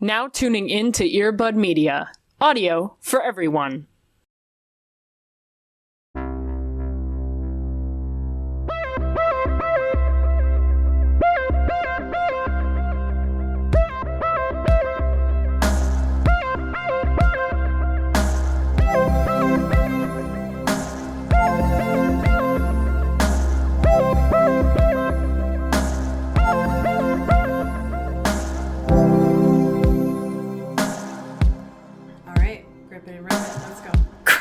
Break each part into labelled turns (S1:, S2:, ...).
S1: Now tuning in to Earbud Media. Audio for everyone.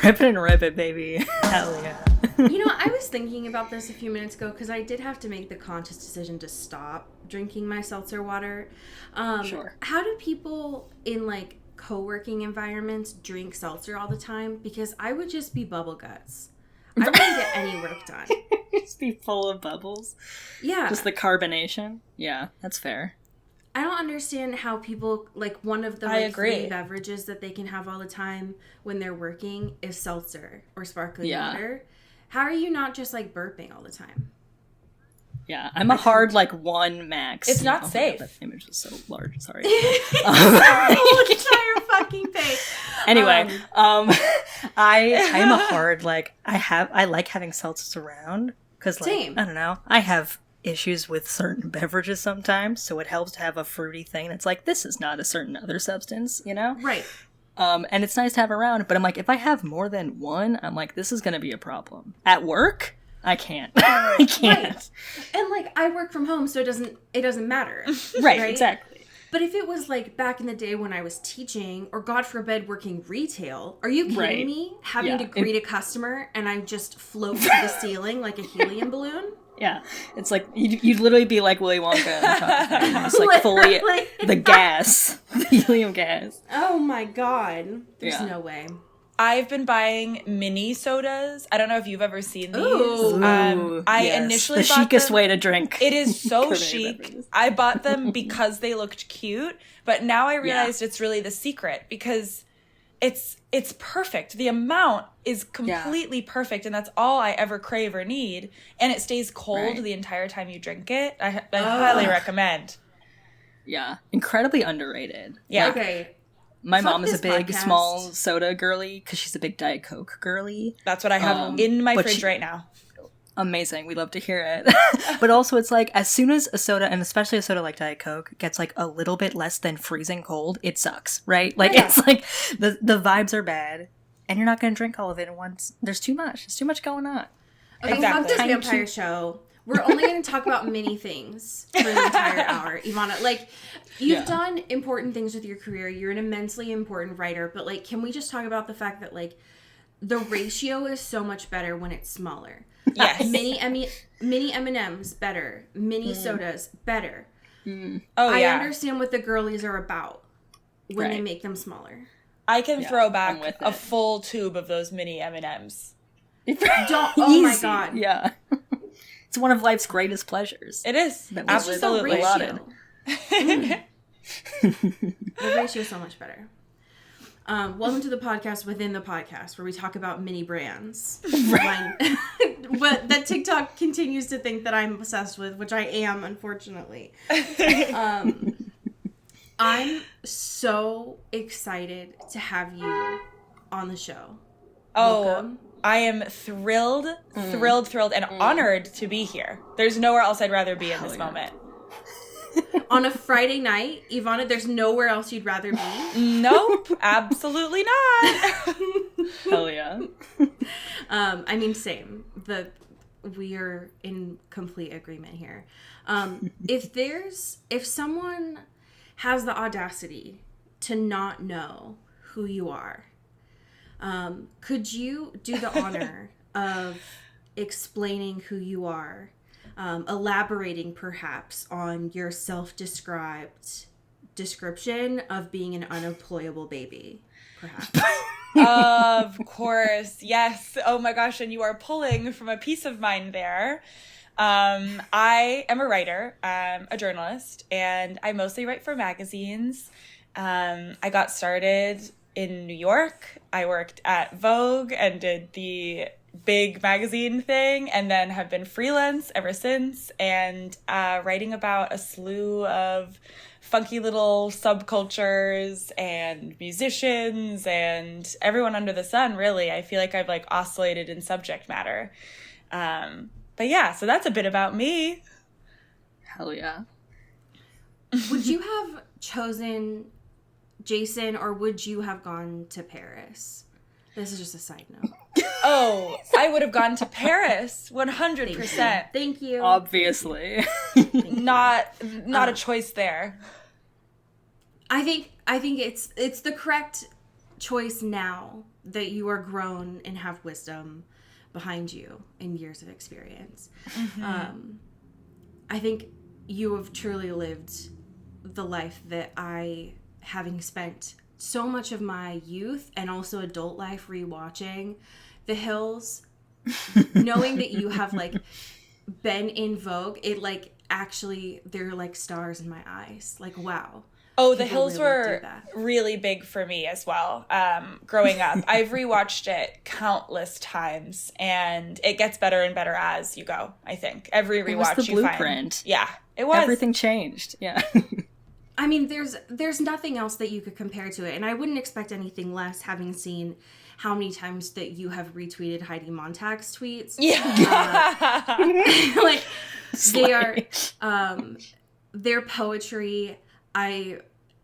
S2: Rip it and rip it, baby. Hell yeah.
S3: You know, I was thinking about this a few minutes ago because I did have to make the conscious decision to stop drinking my seltzer water.
S2: Sure.
S3: How do people in, like, co-working environments drink seltzer all the time? Because I would just be bubble guts. I wouldn't get any work done.
S2: Just be full of bubbles.
S3: Yeah.
S2: Just the carbonation. Yeah, that's fair.
S3: I don't understand how people, like, one of the three beverages that they can have all the time when they're working is seltzer or sparkling water. How are you not just, like, burping all the time?
S2: Yeah, I'm a hard, like, one max.
S4: It's not safe.
S2: That image is so large, sorry.
S3: Whole entire fucking page.
S2: Anyway, I'm a hard, like, I like having seltzers around. Because, like,
S3: Same.
S2: I don't know, I have issues with certain beverages sometimes, so it helps to have a fruity thing that's like, this is not a certain other substance, you know?
S3: Right.
S2: And it's nice to have around, but I'm like, if I have more than one, I'm like, this is going to be a problem. At work, I can't. I can't.
S3: Right. And, like, I work from home, so it doesn't matter.
S2: Right, exactly.
S3: But if it was, like, back in the day when I was teaching, or God forbid, working retail, are you kidding me? Having to greet a customer and I just float to the ceiling like a helium balloon?
S2: Yeah, it's like, you'd literally be like Willy Wonka on top of it. It's like fully, the gas, the helium gas.
S3: Oh my god. There's no way.
S4: I've been buying mini sodas. I don't know if you've ever seen these.
S2: Ooh,
S4: I initially
S2: the
S4: bought
S2: chicest
S4: them.
S2: way to drink.
S4: It is so chic. I bought them because they looked cute, but now I realized it's really the secret because it's perfect. The amount is completely perfect, and that's all I ever crave or need. And it stays cold the entire time you drink it. I highly recommend.
S2: Yeah, incredibly underrated.
S4: Yeah.
S3: Okay.
S2: My mom is a big small soda girly because she's a big Diet Coke girly.
S4: That's what I have in my fridge right now.
S2: Amazing. We love to hear it. But also it's like, as soon as a soda, and especially a soda like Diet Coke, gets like a little bit less than freezing cold, it sucks, right? Like it's like the vibes are bad and you're not going to drink all of it at once. There's too much. There's too much going on.
S3: Okay, fuck this vampire show. We're only going to talk about many things for the entire hour. Ivana, like, you've done important things with your career. You're an immensely important writer. But, like, can we just talk about the fact that, like, the ratio is so much better when it's smaller?
S4: Yes.
S3: Mini M&Ms, better. Mini sodas, better.
S4: I
S3: understand what the girlies are about when they make them smaller.
S4: I can throw back a full tube of those mini M&Ms.
S3: Oh my god.
S2: Yeah. It's one of life's greatest pleasures.
S4: It is.
S3: Absolutely.
S4: Absolutely.
S3: The ratio is so much better. Welcome to the podcast within the podcast, where we talk about mini brands. What that TikTok continues to think that I'm obsessed with, which I am, unfortunately. I'm so excited to have you on the show. Welcome.
S4: I am thrilled, and honored to be here. There's nowhere else I'd rather be in this moment.
S3: On a Friday night, Ivana, there's nowhere else you'd rather be?
S4: Nope, absolutely not.
S2: Hell yeah.
S3: I mean, same. We are in complete agreement here. If someone has the audacity to not know who you are, could you do the honor of explaining who you are, elaborating perhaps on your self-described description of being an unemployable baby, perhaps?
S4: Of course, yes. Oh my gosh, and you are pulling from a piece of mine there. I am a writer, a journalist, and I mostly write for magazines. I got started in New York. I worked at Vogue and did the big magazine thing, and then have been freelance ever since, and writing about a slew of funky little subcultures and musicians and everyone under the sun, really. I feel like I've like oscillated in subject matter. But yeah, so that's a bit about me.
S2: Hell yeah.
S3: Would you have chosen Jason, or would you have gone to Paris? This is just a side note.
S4: Oh, I would have gone to Paris, 100%.
S3: Thank you.
S2: Obviously.
S4: Not a choice there.
S3: I think it's the correct choice now that you are grown and have wisdom behind you and years of experience.
S4: Mm-hmm.
S3: I think you have truly lived the life that I, having spent so much of my youth and also adult life rewatching The Hills, knowing that you have like been in vogue, it like actually, they're like stars in my eyes. Like, wow.
S4: Oh, The Hills were really big for me as well. Growing up, I've rewatched it countless times, and it gets better and better as you go. I think every rewatch
S2: it was the
S4: you
S2: blueprint.
S4: Find, yeah, it was.
S2: Everything changed. Yeah.
S3: I mean, there's nothing else that you could compare to it, and I wouldn't expect anything less, having seen how many times that you have retweeted Heidi Montag's tweets.
S4: Yeah,
S3: like they are, their poetry.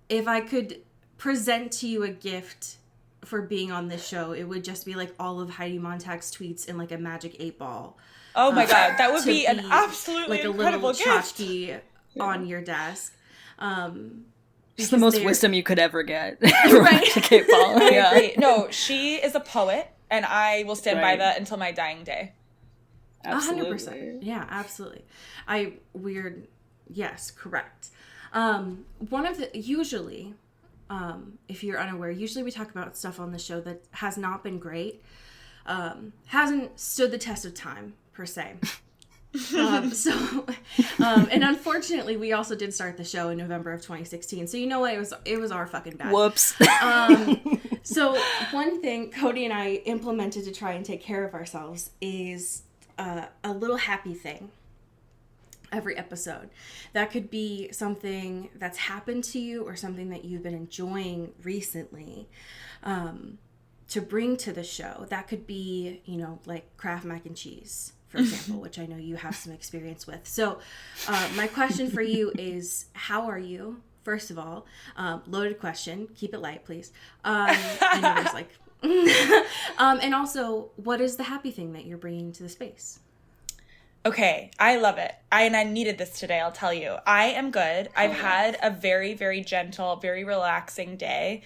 S3: If I could present to you a gift for being on this show, it would just be like all of Heidi Montag's tweets in like a magic 8-ball.
S4: Oh my god, that would be an absolutely
S3: like a
S4: incredible
S3: little
S4: gift.
S3: tchotchke on your desk.
S2: It's the most wisdom you could ever get.
S3: Right.
S2: Yeah.
S4: Agree. No, she is a poet, and I will stand by that until my dying day.
S2: Absolutely.
S3: 100%. Yeah, absolutely. Yes, correct. Usually, if you're unaware, usually we talk about stuff on the show that has not been great, hasn't stood the test of time, per se. And unfortunately, we also did start the show in November of 2016. So you know what? It was our fucking bad.
S2: Whoops.
S3: So one thing Cody and I implemented to try and take care of ourselves is a little happy thing every episode. That could be something that's happened to you or something that you've been enjoying recently, to bring to the show. That could be, like Kraft mac and cheese, for example, which I know you have some experience with. So my question for you is, how are you? First of all, loaded question. Keep it light, please. I know there's like... and also, what is the happy thing that you're bringing to the space?
S4: Okay, I love it. I needed this today, I'll tell you. I am good. I've had a very, very gentle, very relaxing day.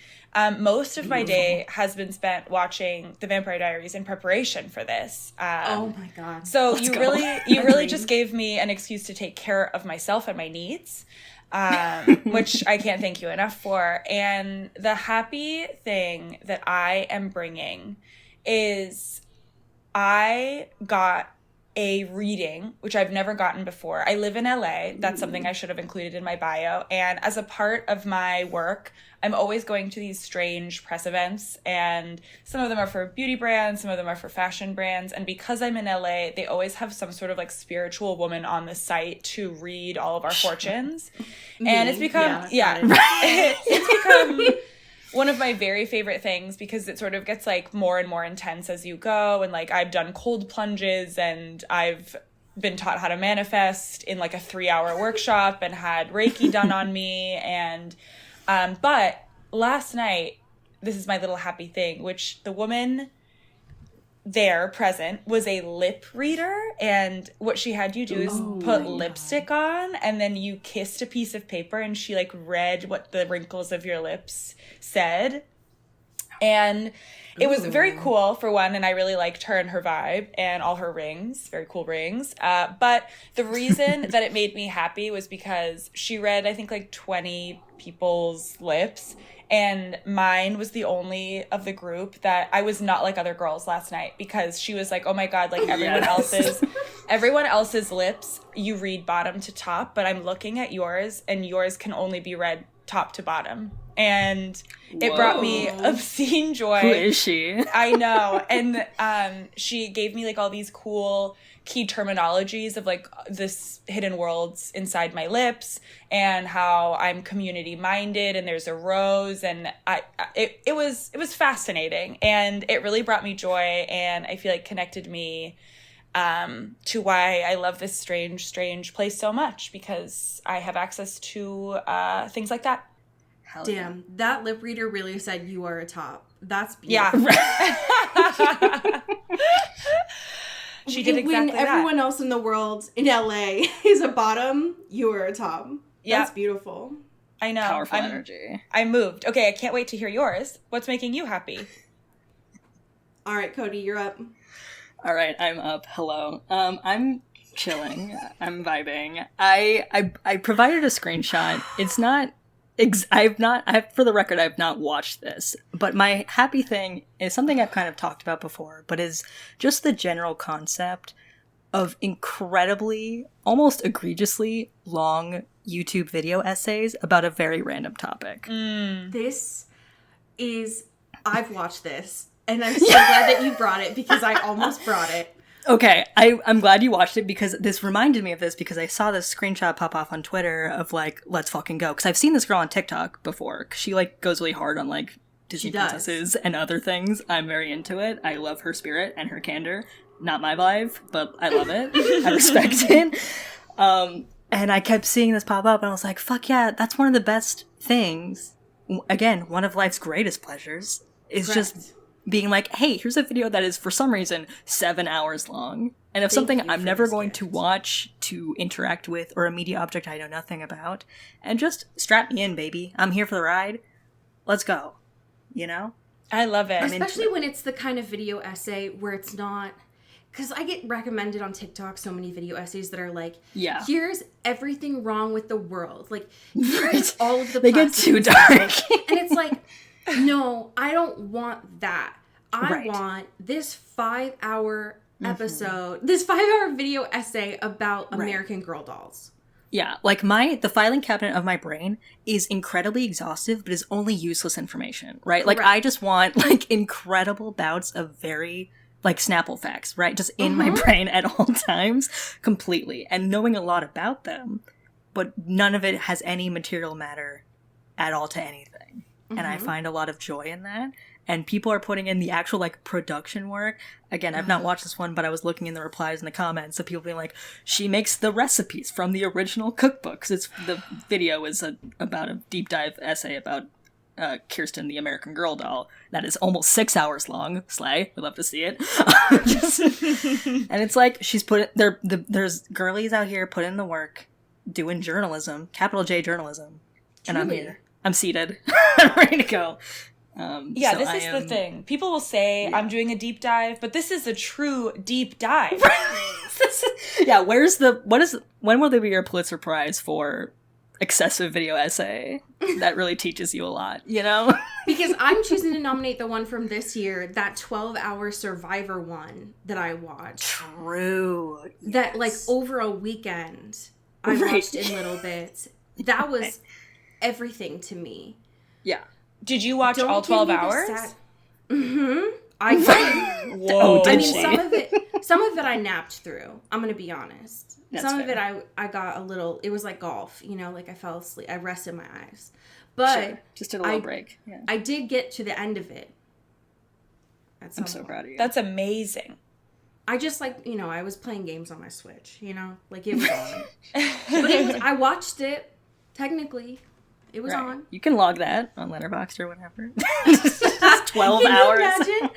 S4: Most of my day has been spent watching The Vampire Diaries in preparation for this.
S3: Oh my God.
S4: So you really just gave me an excuse to take care of myself and my needs, which I can't thank you enough for. And the happy thing that I am bringing is I got a reading, which I've never gotten before. I live in LA. That's something I should have included in my bio. And as a part of my work, I'm always going to these strange press events, and some of them are for beauty brands, some of them are for fashion brands. And because I'm in LA, they always have some sort of like spiritual woman on the site to read all of our fortunes. And it's become, it's become one of my very favorite things, because it sort of gets like more and more intense as you go. And like I've done cold plunges, and I've been taught how to manifest in like a 3-hour workshop, and had Reiki done on me. And but last night, this is my little happy thing, which the woman there present was a lip reader, and what she had you do is put lipstick on, and then you kissed a piece of paper, and she like read what the wrinkles of your lips said. And it was very cool, for one, and I really liked her and her vibe and all her rings, very cool rings. But the reason that it made me happy was because she read, I think, like 20 people's lips, and mine was the only of the group that I was not like other girls last night, because she was like, oh my God, like everyone else's lips, you read bottom to top, but I'm looking at yours, and yours can only be read top to bottom. and it brought me obscene joy.
S2: Who is she?
S4: I know. And she gave me like all these cool key terminologies of like this hidden worlds inside my lips and how I'm community minded and there's a rose, and it was fascinating, and it really brought me joy, and I feel like connected me to why I love this strange place so much, because I have access to things like that.
S2: Hell
S3: Damn,
S2: yeah.
S3: that lip reader really said you are a top. That's beautiful.
S4: Yeah. She did exactly
S3: when
S4: that.
S3: everyone else in the world in LA is a bottom, you are a top.
S4: Yeah.
S3: That's beautiful.
S4: I know.
S2: Powerful energy.
S4: I moved. Okay, I can't wait to hear yours. What's making you happy?
S3: All right, Cody, you're up.
S2: All right, I'm up. Hello. I'm chilling. I'm vibing. I provided a screenshot. It's not. For the record, I've not watched this, but my happy thing is something I've kind of talked about before, but is just the general concept of incredibly, almost egregiously long YouTube video essays about a very random topic.
S3: This is, I've watched this, and I'm so glad that you brought it, because I almost brought it.
S2: Okay, I'm glad you watched it, because this reminded me of this, because I saw this screenshot pop off on Twitter of, like, let's fucking go. Because I've seen this girl on TikTok before, because she, like, goes really hard on, like, Disney princesses and other things. I'm very into it. I love her spirit and her candor. Not my vibe, but I love it. I respect it. And I kept seeing this pop up, and I was like, fuck yeah, that's one of the best things. Again, one of life's greatest pleasures is just being like, hey, here's a video that is, for some reason, 7 hours long. And if something I'm never going to watch, to interact with, or a media object I know nothing about, and just strap me in, baby. I'm here for the ride. Let's go. You know?
S4: I love it.
S3: Especially when it's the kind of video essay where it's not... Because I get recommended on TikTok so many video essays that are like, here's everything wrong with the world. Like, here's all of the
S2: They get too dark.
S3: And it's like, no, I don't want that. I want this 5-hour episode, this 5-hour video essay about American Girl dolls.
S2: Yeah, like the filing cabinet of my brain is incredibly exhaustive, but is only useless information, right? Correct. Like, I just want, like, incredible bouts of very... like Snapple facts, right? Just in my brain at all times, completely. And knowing a lot about them, but none of it has any material matter at all to anything. And I find a lot of joy in that. And people are putting in the actual, like, production work. Again, I've not watched this one, but I was looking in the replies in the comments of people being like, she makes the recipes from the original cookbooks. The video is about a deep dive essay about Kirsten, the American Girl doll, that is almost 6 hours long. Slay, we love to see it. And it's like she's there's girlies out here putting in the work, doing journalism, capital J journalism, and I'm here. I'm seated, I'm ready to go.
S4: This is the thing. People will say I'm doing a deep dive, but this is a true deep dive.
S2: When will there be your Pulitzer Prize for excessive video essay that really teaches you a lot, you know?
S3: Because I'm choosing to nominate the one from this year, that 12-hour Survivor one that I watched.
S2: True.
S3: That, like, over a weekend, I watched in little bits. That was everything to me.
S2: Yeah.
S4: Did you watch all 12 hours?
S3: I did.
S2: Whoa.
S3: I mean, some of it I napped through. I'm going to be honest.
S2: That's
S3: some
S2: fair.
S3: of it I got a little, it was like golf, you know, like I fell asleep. I rested my eyes. But
S2: just did a little break. Yeah.
S3: I did get to the end of it.
S2: I'm so proud of you.
S4: That's amazing.
S3: I just, like, you know, I was playing games on my Switch, you know? Like, it was on. But I watched it, technically. It was on.
S2: You can log that on Letterboxd or whatever. Just 12 hours.
S3: Imagine?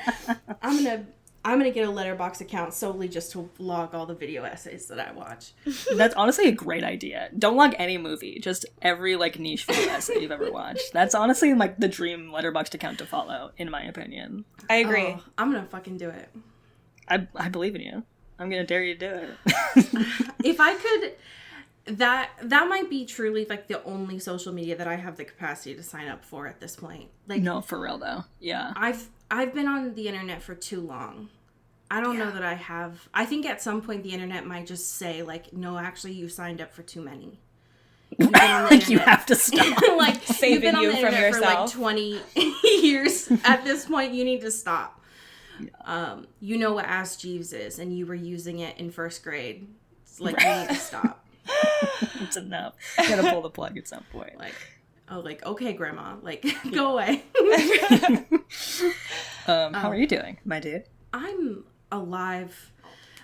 S3: I'm gonna get a Letterboxd account solely just to log all the video essays that I watch.
S2: That's honestly a great idea. Don't log any movie, just every, like, niche video essay you've ever watched. That's honestly, like, the dream Letterboxd account to follow, in my opinion.
S4: I agree.
S3: Oh, I'm gonna fucking do it.
S2: I believe in you. I'm gonna dare you to do it.
S3: If I could, that might be truly, like, the only social media that I have the capacity to sign up for at this point. Like,
S2: no, for real though. Yeah.
S3: I've been on the internet for too long. I don't know that I have. I think at some point the internet might just say, like, no, actually you signed up for too many. You've been on the
S2: Like, you
S3: internet.
S2: have to stop.
S3: Like,
S4: Saving
S3: you've been on
S4: you
S3: the
S4: from
S3: internet
S4: yourself.
S3: for like 20 years. At this point, you need to stop. You know what Ask Jeeves is, and you were using it in first grade. It's like, you need to stop.
S2: It's enough. You gotta pull the plug at some point.
S3: Like, okay, grandma, like, go away.
S2: How are you doing, my dude?
S3: I'm alive.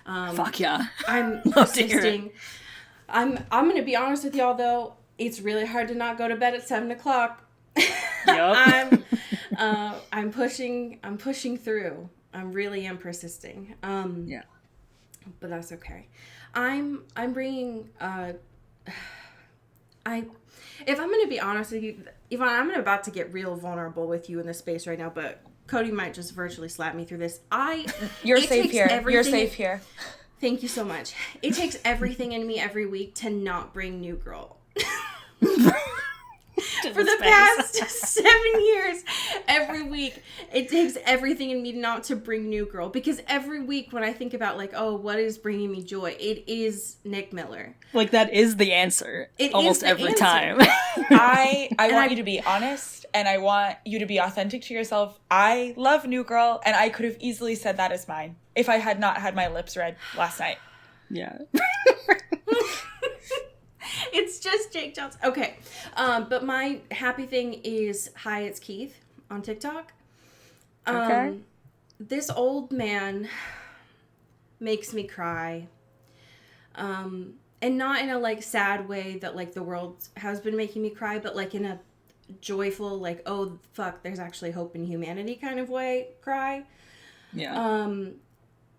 S2: Fuck yeah.
S3: I'm
S2: Love to hear it.
S3: persisting. I'm gonna be honest with y'all though. It's really hard to not go to bed at 7:00.
S2: Yup.
S3: I'm pushing through. I really am persisting.
S2: Yeah.
S3: But that's okay. I'm bringing if I'm going to be honest with you, Ivana, I'm about to get real vulnerable with you in this space right now, but Cody might just virtually slap me through this.
S4: You're
S3: it
S4: safe
S3: takes
S4: here. You're
S3: everything-
S4: safe here.
S3: Thank you so much. It takes everything in me every week to not bring New Girl. For the past 7 years, every week, it takes everything in me not to bring New Girl. Because every week when I think about, like, oh, what is bringing me joy? It is Nick Miller.
S2: Like, that is the answer.
S3: It is
S2: almost
S3: the
S2: every
S3: answer.
S2: time.
S4: I want you to be honest, and I want you to be authentic to yourself. I love New Girl, and I could have easily said that as mine if I had not had my lips read last night.
S2: Yeah.
S3: It's just Jake Johnson. Okay. But my happy thing is Hi, It's Keith on TikTok.
S2: Okay.
S3: This old man makes me cry. And not in a like sad way that like the world has been making me cry, but like in a joyful, like, oh fuck, there's actually hope in humanity kind of way cry.
S2: Yeah.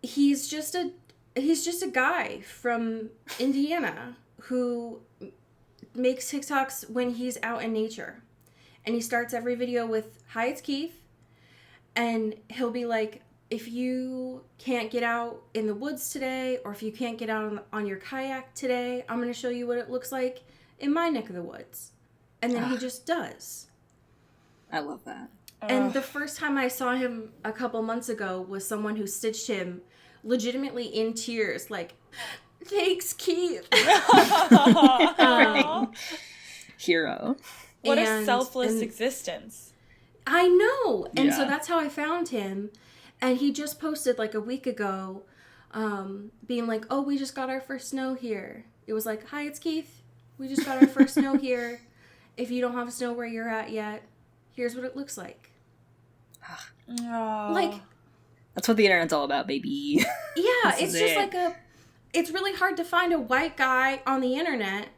S3: He's just a guy from Indiana who makes TikToks when he's out in nature. And he starts every video with, "Hi, it's Keith." And he'll be like, if you can't get out in the woods today, or if you can't get out on your kayak today, I'm going to show you what it looks like in my neck of the woods. And then he just does.
S2: I love that.
S3: And the first time I saw him a couple months ago was someone who stitched him legitimately in tears, like, "Thanks, Keith."
S2: Hero.
S4: What a
S3: And-
S4: selfless
S3: and-
S4: existence.
S3: I know. And so
S2: Yeah.
S3: that's how I found him. And he just posted like a week ago, being like, "Oh, we just got our first snow here." It was like, "Hi, it's Keith. We just got our first snow here. If you don't have snow where you're at yet, here's what it looks like."
S4: Aw.
S3: Like,
S2: That's what the internet's all about, baby.
S3: yeah,
S2: This
S3: it's
S2: is
S3: just
S2: it.
S3: like it's really hard to find a white guy on the internet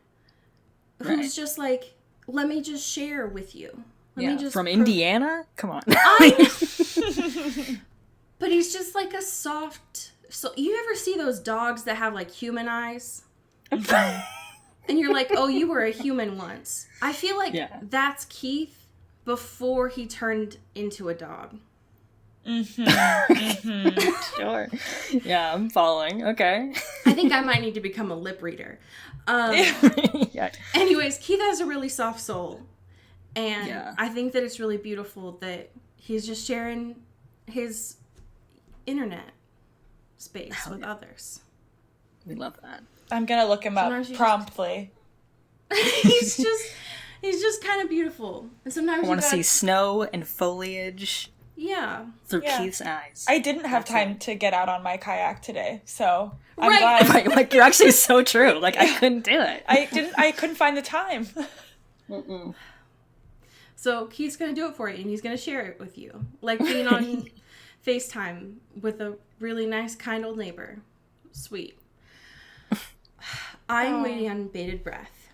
S3: who's
S2: Right.
S3: just like, let me just share with you. Let me just
S2: From Indiana? Come on.
S3: But he's just like a soft. So you ever see those dogs that have like human eyes? And you're like, oh, you were a human once. I feel like
S2: Yeah.
S3: that's Keith before he turned into a dog.
S2: Sure. Yeah, I'm following. Okay.
S3: I think I might need to become a lip reader.
S2: Yeah.
S3: Anyways, Keith has a really soft soul. And
S2: Yeah.
S3: I think that it's really beautiful that he's just sharing his internet space with others.
S2: We love that.
S4: I'm gonna look him up
S3: Sometimes you just-
S4: promptly.
S3: he's just kind of beautiful. And sometimes
S2: I want to
S3: you
S2: see
S3: got-
S2: snow and foliage
S3: Yeah.
S2: through
S4: Yeah.
S2: Keith's eyes.
S4: I didn't have
S2: That's
S4: time to get out on my kayak today, so I'm
S3: Right.
S4: glad.
S2: Right, like, you're actually so true. Like, I couldn't do it.
S4: I couldn't find the time.
S3: So Keith's gonna do it for you, and he's gonna share it with you, like being on FaceTime with a really nice, kind old neighbor. Sweet. I'm waiting on bated breath,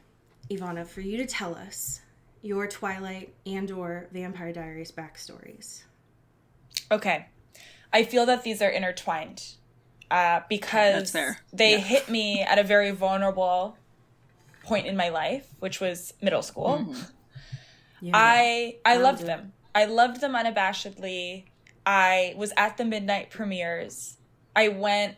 S3: Ivana, for you to tell us your Twilight and/or Vampire Diaries backstories.
S4: Okay. I feel that these are intertwined because
S2: That's fair.
S4: they
S2: Yeah.
S4: hit me at a very vulnerable point in my life, which was middle school.
S3: Yeah.
S4: I loved
S3: do.
S4: them. I loved them unabashedly. I was at the midnight premieres. I went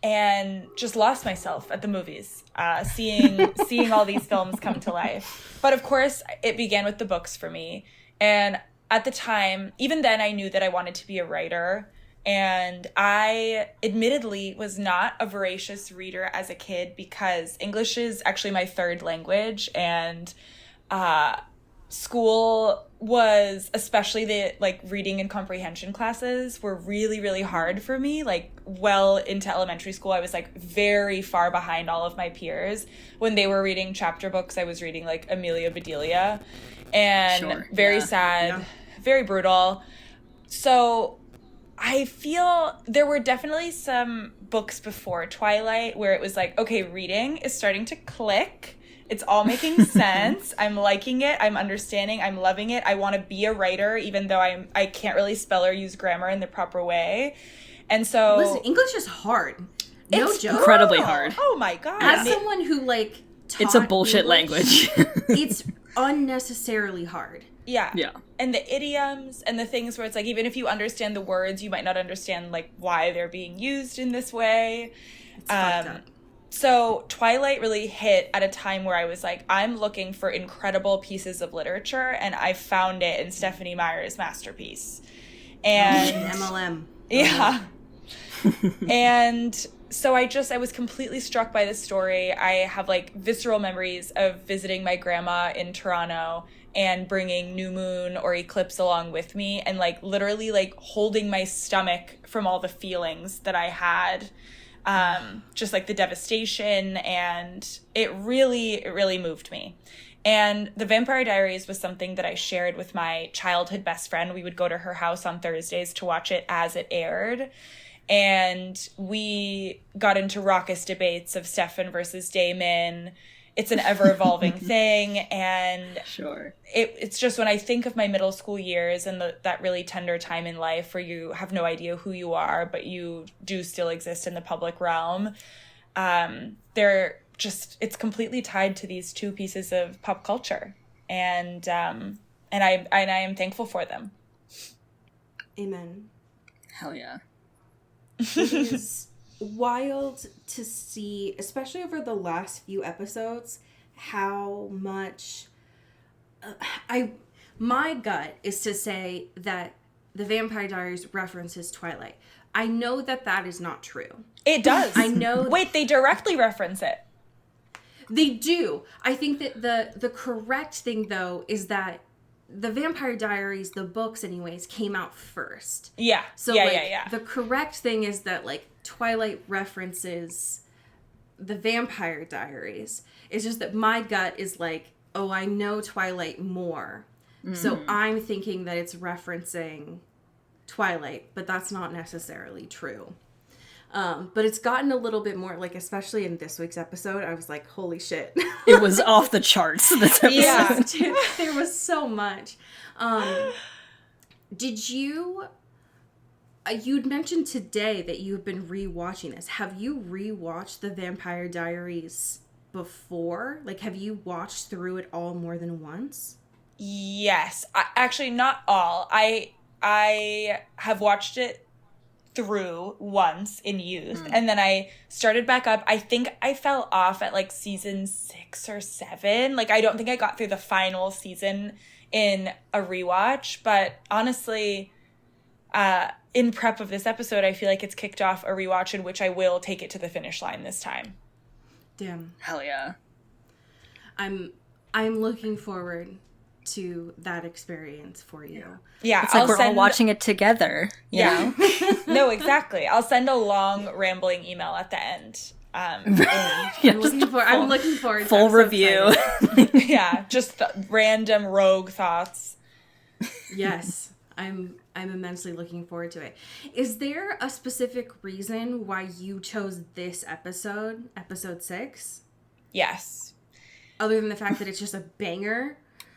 S4: and just lost myself at the movies, seeing all these films come to life. But of course, it began with the books for me. And at the time, even then, I knew that I wanted to be a writer. And I admittedly was not a voracious reader as a kid because English is actually my third language, and school was, especially the like reading and comprehension classes, were really, really hard for me. Like well into elementary school, I was like very far behind all of my peers. When they were reading chapter books, I was reading like Amelia Bedelia, and very sad, very brutal. So I feel there were definitely some books before Twilight where it was like, okay, reading is starting to click. It's all making sense. I'm liking it. I'm understanding. I'm loving it. I want to be a writer, even though I can't really spell or use grammar in the proper way. And so...
S3: Listen, English is hard. No
S2: it's
S3: joke.
S2: Incredibly hard.
S4: Oh my God.
S3: As someone who, like, taught
S2: it's a bullshit
S3: English,
S2: language.
S3: it's unnecessarily hard.
S4: Yeah.
S2: Yeah.
S4: And the idioms and the things where it's like, even if you understand the words, you might not understand, like, why they're being used in this way.
S3: It's fucked up.
S4: So Twilight really hit at a time where I was like, I'm looking for incredible pieces of literature, and I found it in Stephanie Meyer's masterpiece. And
S3: MLM.
S4: Yeah. And so I was completely struck by this story. I have like visceral memories of visiting my grandma in Toronto and bringing New Moon or Eclipse along with me, and like literally like holding my stomach from all the feelings that I had. Just like the devastation, and it really moved me. And The Vampire Diaries was something that I shared with my childhood best friend. We would go to her house on Thursdays to watch it as it aired. And we got into raucous debates of Stefan versus Damon. It's an ever-evolving thing. And it's just when I think of my middle school years and that really tender time in life where you have no idea who you are, but you do still exist in the public realm, it's completely tied to these two pieces of pop culture. And I am thankful for them.
S3: Amen.
S2: Hell yeah.
S3: It is wild to see, especially over the last few episodes, how much my gut is to say that The Vampire Diaries references Twilight. I know that is not true.
S4: It does.
S3: I know.
S4: Wait, they directly reference it.
S3: They do. I think that the correct thing, though, is that The Vampire Diaries, the books anyways, came out first.
S4: Yeah.
S3: So, the correct thing is that, like, Twilight references The Vampire Diaries. It's just that my gut is like, oh, I know Twilight more. Mm-hmm. So I'm thinking that it's referencing Twilight, but that's not necessarily true. But it's gotten a little bit more, like, especially in this week's episode, I was like, holy shit.
S2: It was off the charts, this episode.
S3: Yeah, dude, there was so much. Did you... you'd mentioned today that you've been rewatching this. Have you rewatched The Vampire Diaries before? Like, have you watched through it all more than once?
S4: Yes. Actually, not all. I have watched it through once in youth, and then I started back up. I think I fell off at like season 6 or 7. Like, I don't think I got through the final season in a rewatch, but honestly, in prep of this episode, I feel like it's kicked off a rewatch in which I will take it to the finish line this time.
S3: Damn.
S2: Hell yeah.
S3: I'm looking forward to that experience for you.
S4: Yeah.
S2: It's like we're all watching it together. You know?
S4: No, exactly. I'll send a long rambling email at the end.
S3: I'm looking forward
S2: full review.
S4: Yeah. Just random rogue thoughts.
S3: Yes. I'm immensely looking forward to it. Is there a specific reason why you chose this episode 6?
S4: Yes.
S3: Other than the fact that it's just a banger?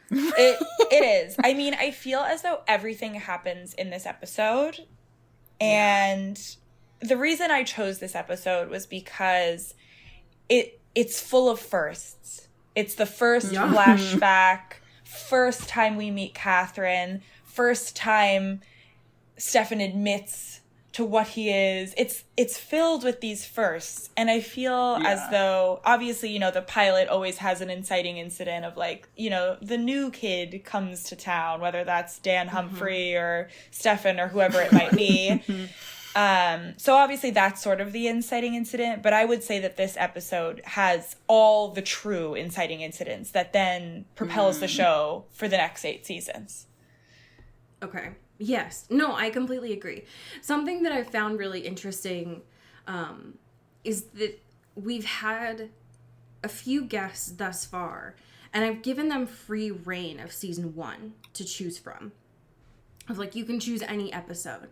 S4: It is. I mean, I feel as though everything happens in this episode. And the reason I chose this episode was because it's full of firsts. It's the first flashback, first time we meet Catherine, first time Stefan admits to what he is. It's filled with these firsts. And I feel as though, obviously, you know, the pilot always has an inciting incident of, like, you know, the new kid comes to town, whether that's Dan Humphrey or Stefan or whoever it might be. So obviously that's sort of the inciting incident, but I would say that this episode has all the true inciting incidents that then propels the show for the next 8 seasons.
S3: Okay. Yes. No, I completely agree. Something that I found really interesting is that we've had a few guests thus far, and I've given them free reign of season 1 to choose from. I was like, you can choose any episode.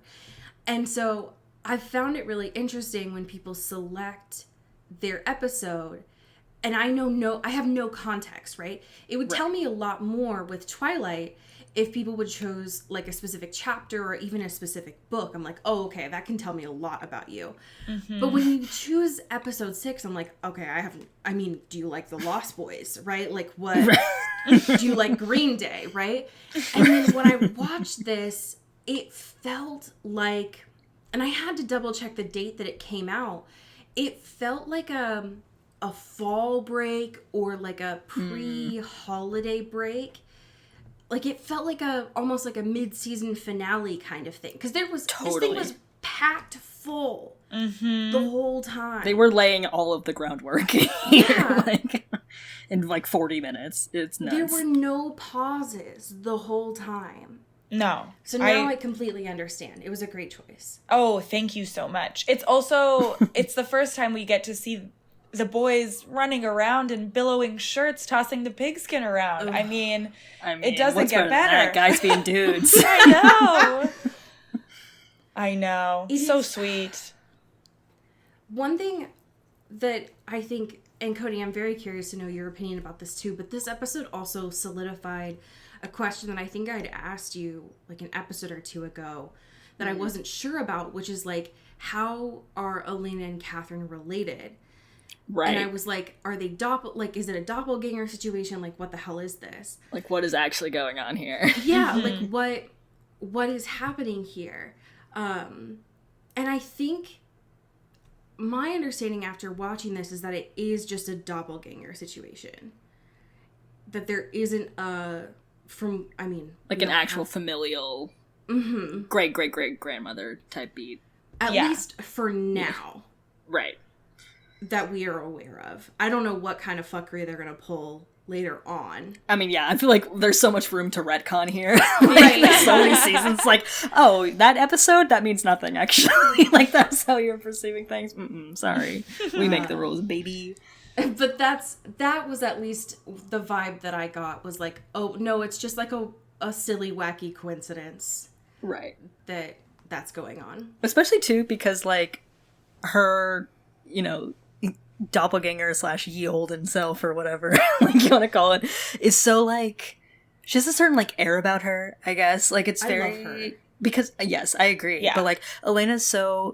S3: And so I've found it really interesting when people select their episode, and I have no context, right? It would tell me a lot more with Twilight if people would choose like a specific chapter or even a specific book. I'm like, oh, okay, that can tell me a lot about you. Mm-hmm. But when you choose episode 6, I'm like, okay, do you like the Lost Boys, right? Like what, do you like Green Day, right? And then when I watched this, it felt like, and I had to double check the date that it came out, it felt like a fall break or like a pre-holiday break. Like it felt like almost like a mid-season finale kind of thing, because this thing was packed full the whole time.
S2: They were laying all of the groundwork here, in 40 minutes. It's nuts.
S3: There were no pauses the whole time.
S4: No.
S3: So now I completely understand. It was a great choice.
S4: Oh, thank you so much. It's also it's the first time we get to see the boys running around in billowing shirts, tossing the pigskin around. I mean, it doesn't get better.
S2: Guys being dudes.
S4: I know. It's so sweet.
S3: One thing that I think, and Cody, I'm very curious to know your opinion about this too, but this episode also solidified a question that I think I'd asked you like an episode or 2 ago that I wasn't sure about, which is like, how are Elena and Catherine related? Right. And I was like, are they is it a doppelganger situation? Like, what the hell is this?
S2: Like, what is actually going on here?
S3: Yeah, like, what is happening here? And I think my understanding after watching this is that it is just a doppelganger situation. That there isn't an actual
S2: familial great-great-great-grandmother type beat.
S3: At least for now.
S2: Right.
S3: That we are aware of. I don't know what kind of fuckery they're going to pull later on.
S2: I mean, yeah, I feel like there's so much room to retcon here. So many seasons. Like, oh, that episode? That means nothing, actually. Like, that's how you're perceiving things? Sorry. We make the rules, baby.
S3: But that was at least the vibe that I got, was like, oh, no, it's just like a silly, wacky coincidence.
S2: Right.
S3: That's going on. Especially, too, because, like, her, doppelganger / ye olden self or whatever like you want to call it is so like, she has a certain like air about her, I guess. Like it's very, I love her. Because yes, I agree. Yeah. But like Elena's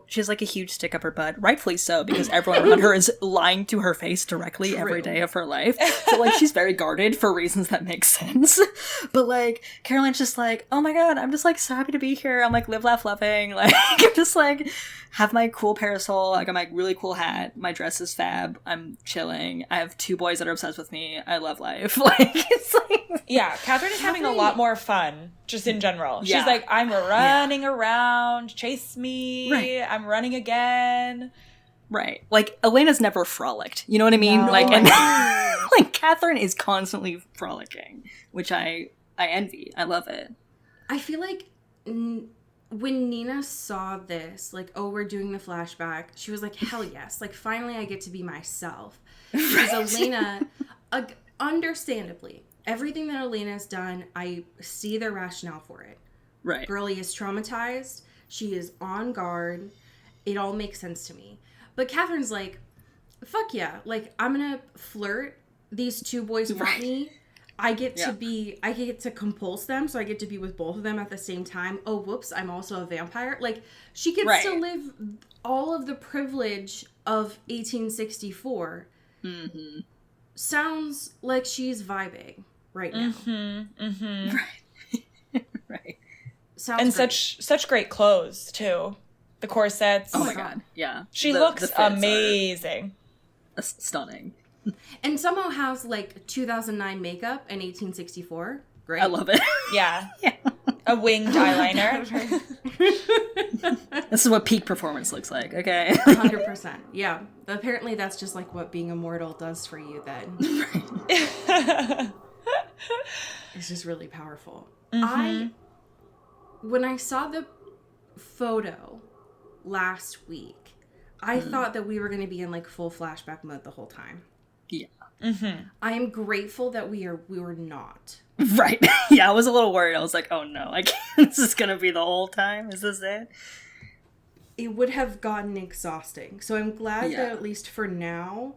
S3: she has like a huge stick up her butt, rightfully so, because everyone around her is lying to her face directly every day of her life. So like she's very guarded for reasons that make sense. But like Caroline's just like, oh my god, I'm just like so happy to be here. I'm like live, laugh, loving. Like I'm just like have my cool parasol. I got my really cool hat. My dress is fab. I'm chilling. I have 2 boys that are obsessed with me. I love life. Like it's like,
S4: yeah, Catherine is having a lot more fun just in general. She's like, I'm running around, chase me. Right. I'm running again.
S2: Right. Like Elena's never frolicked. You know what I mean? No. Like and like Catherine is constantly frolicking, which I envy. I love it.
S3: I feel like when Nina saw this, like, oh, we're doing the flashback, she was like, hell yes. Like, finally I get to be myself. Because Elena, understandably, everything that Elena's done, I see the rationale for it. Right. Girlie is traumatized. She is on guard. It all makes sense to me. But Catherine's like, fuck yeah. Like, I'm going to flirt. These 2 boys want me. I get to compulse them, so I get to be with both of them at the same time. Oh, whoops, I'm also a vampire. Like, she gets to live all of the privilege of 1864. Mm-hmm. Sounds like she's vibing right now. Mm-hmm. Mm-hmm.
S2: Right. Right.
S4: Sounds and great. such great clothes, too. The corsets.
S2: Oh my god, yeah.
S4: She looks amazing.
S2: Stunning.
S3: And somehow has like 2009 makeup and 1864. Great.
S2: I love it.
S4: Yeah.
S3: Yeah.
S4: A winged eyeliner.
S2: This is what peak performance looks like, okay?
S3: 100%. Yeah. Apparently that's just like what being immortal does for you then. It's just really powerful. When I saw the photo last week, I thought that we were going to be in like full flashback mode the whole time.
S2: Yeah.
S3: I am grateful that we were not.
S2: Right. Yeah, I was a little worried. I was like, oh no, I can't. This is going to be the whole time? Is this it?
S3: It would have gotten exhausting. So I'm glad that at least for now,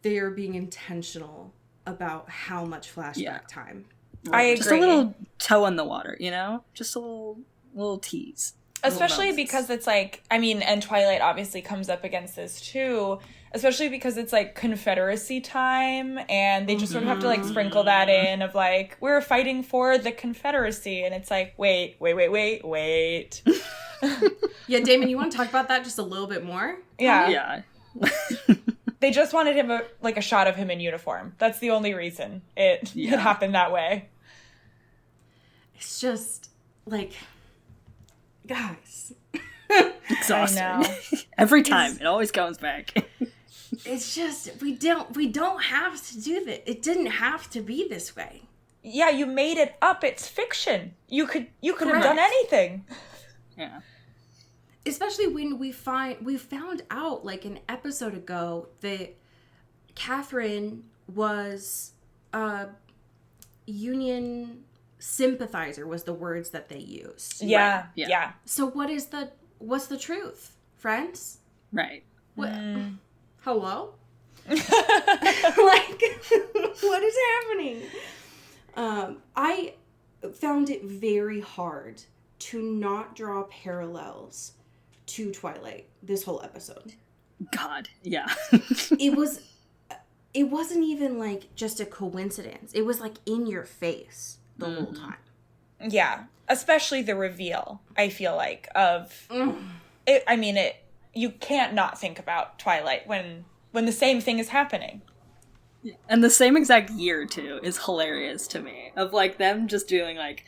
S3: they are being intentional about how much flashback time.
S4: Right. I agree.
S2: Just a little toe in the water, you know? Just a little tease.
S4: Especially because it's like, I mean, and Twilight obviously comes up against this too, especially because it's like Confederacy time, and they just sort of have to like sprinkle that in of like, we're fighting for the Confederacy, and it's like, wait.
S3: Yeah, Damon, you want to talk about that just a little bit more?
S2: Yeah.
S4: They just wanted him a shot of him in uniform. That's the only reason it happened that way.
S3: It's just like, guys,
S2: exhausting. Every time it always comes back.
S3: It's just we don't have to do that. It didn't have to be this way.
S4: Yeah, you made it up. It's fiction. You could have done anything.
S2: Yeah.
S3: Especially when we found out like an episode ago that Catherine was a Union sympathizer was the words that they used.
S4: Yeah.
S3: Right?
S4: Yeah.
S3: So what's the truth, friends?
S2: Right.
S3: What? Hello? Like, what is happening? I found it very hard to not draw parallels to Twilight this whole episode.
S2: God, yeah.
S3: It wasn't even like just a coincidence. It was like in your face the whole time.
S4: Yeah, especially the reveal, I feel like, of it. I mean, you can't not think about Twilight when the same thing is happening.
S2: Yeah. And the same exact year too is hilarious to me, of like them just doing like,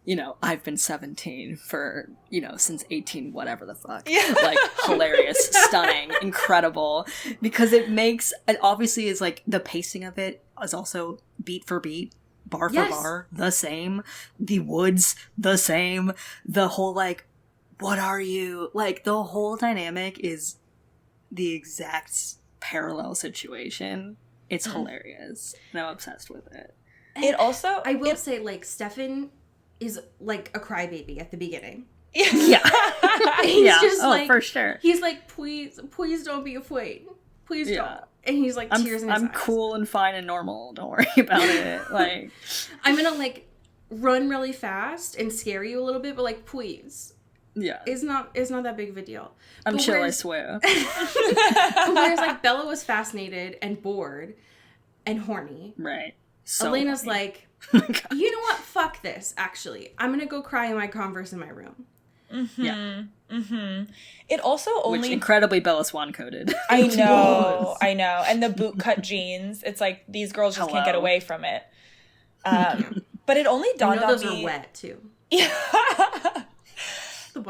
S2: you know, I've been 17 for, you know, since 18 whatever the fuck. Yeah. Like, hilarious, stunning, incredible, because it obviously is like the pacing of it is also beat for beat, bar for bar, the same, the woods the same, the whole like, what are you, like the whole dynamic is the exact parallel situation. It's hilarious, and I'm obsessed with it.
S4: It also,
S3: I will say, like, Stefan is like a crybaby at the beginning.
S2: Yeah.
S3: He's just like,
S2: for sure.
S3: He's like, please don't be afraid. Please don't. And he's like, tears in his eyes.
S2: I'm cool and fine and normal. Don't worry about it. Like,
S3: I'm gonna like run really fast and scare you a little bit, but like, please.
S2: Yeah.
S3: It's not that big of a deal.
S2: I'm chill, I swear.
S3: Whereas like Bella was fascinated and bored and horny.
S2: Right. So
S3: Elena's
S2: horny.
S3: like, you know what? Fuck this, actually. I'm gonna go cry in my Converse in my room.
S4: Mm-hmm.
S2: Yeah.
S4: Mm-hmm. It also only...
S2: Which incredibly Bella Swan coded.
S4: I know. And the bootcut jeans. It's like, these girls just can't get away from it. But it only dawned on me...
S3: those are wet, too.
S4: Yeah.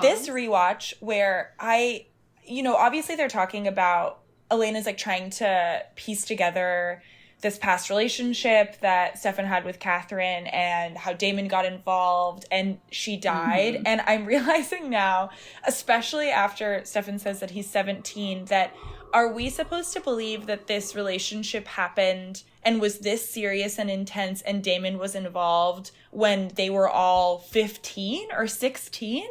S4: This rewatch where obviously they're talking about Elena's like trying to piece together this past relationship that Stefan had with Catherine and how Damon got involved and she died. Mm-hmm. And I'm realizing now, especially after Stefan says that he's 17, that are we supposed to believe that this relationship happened and was this serious and intense and Damon was involved when they were all 15 or 16?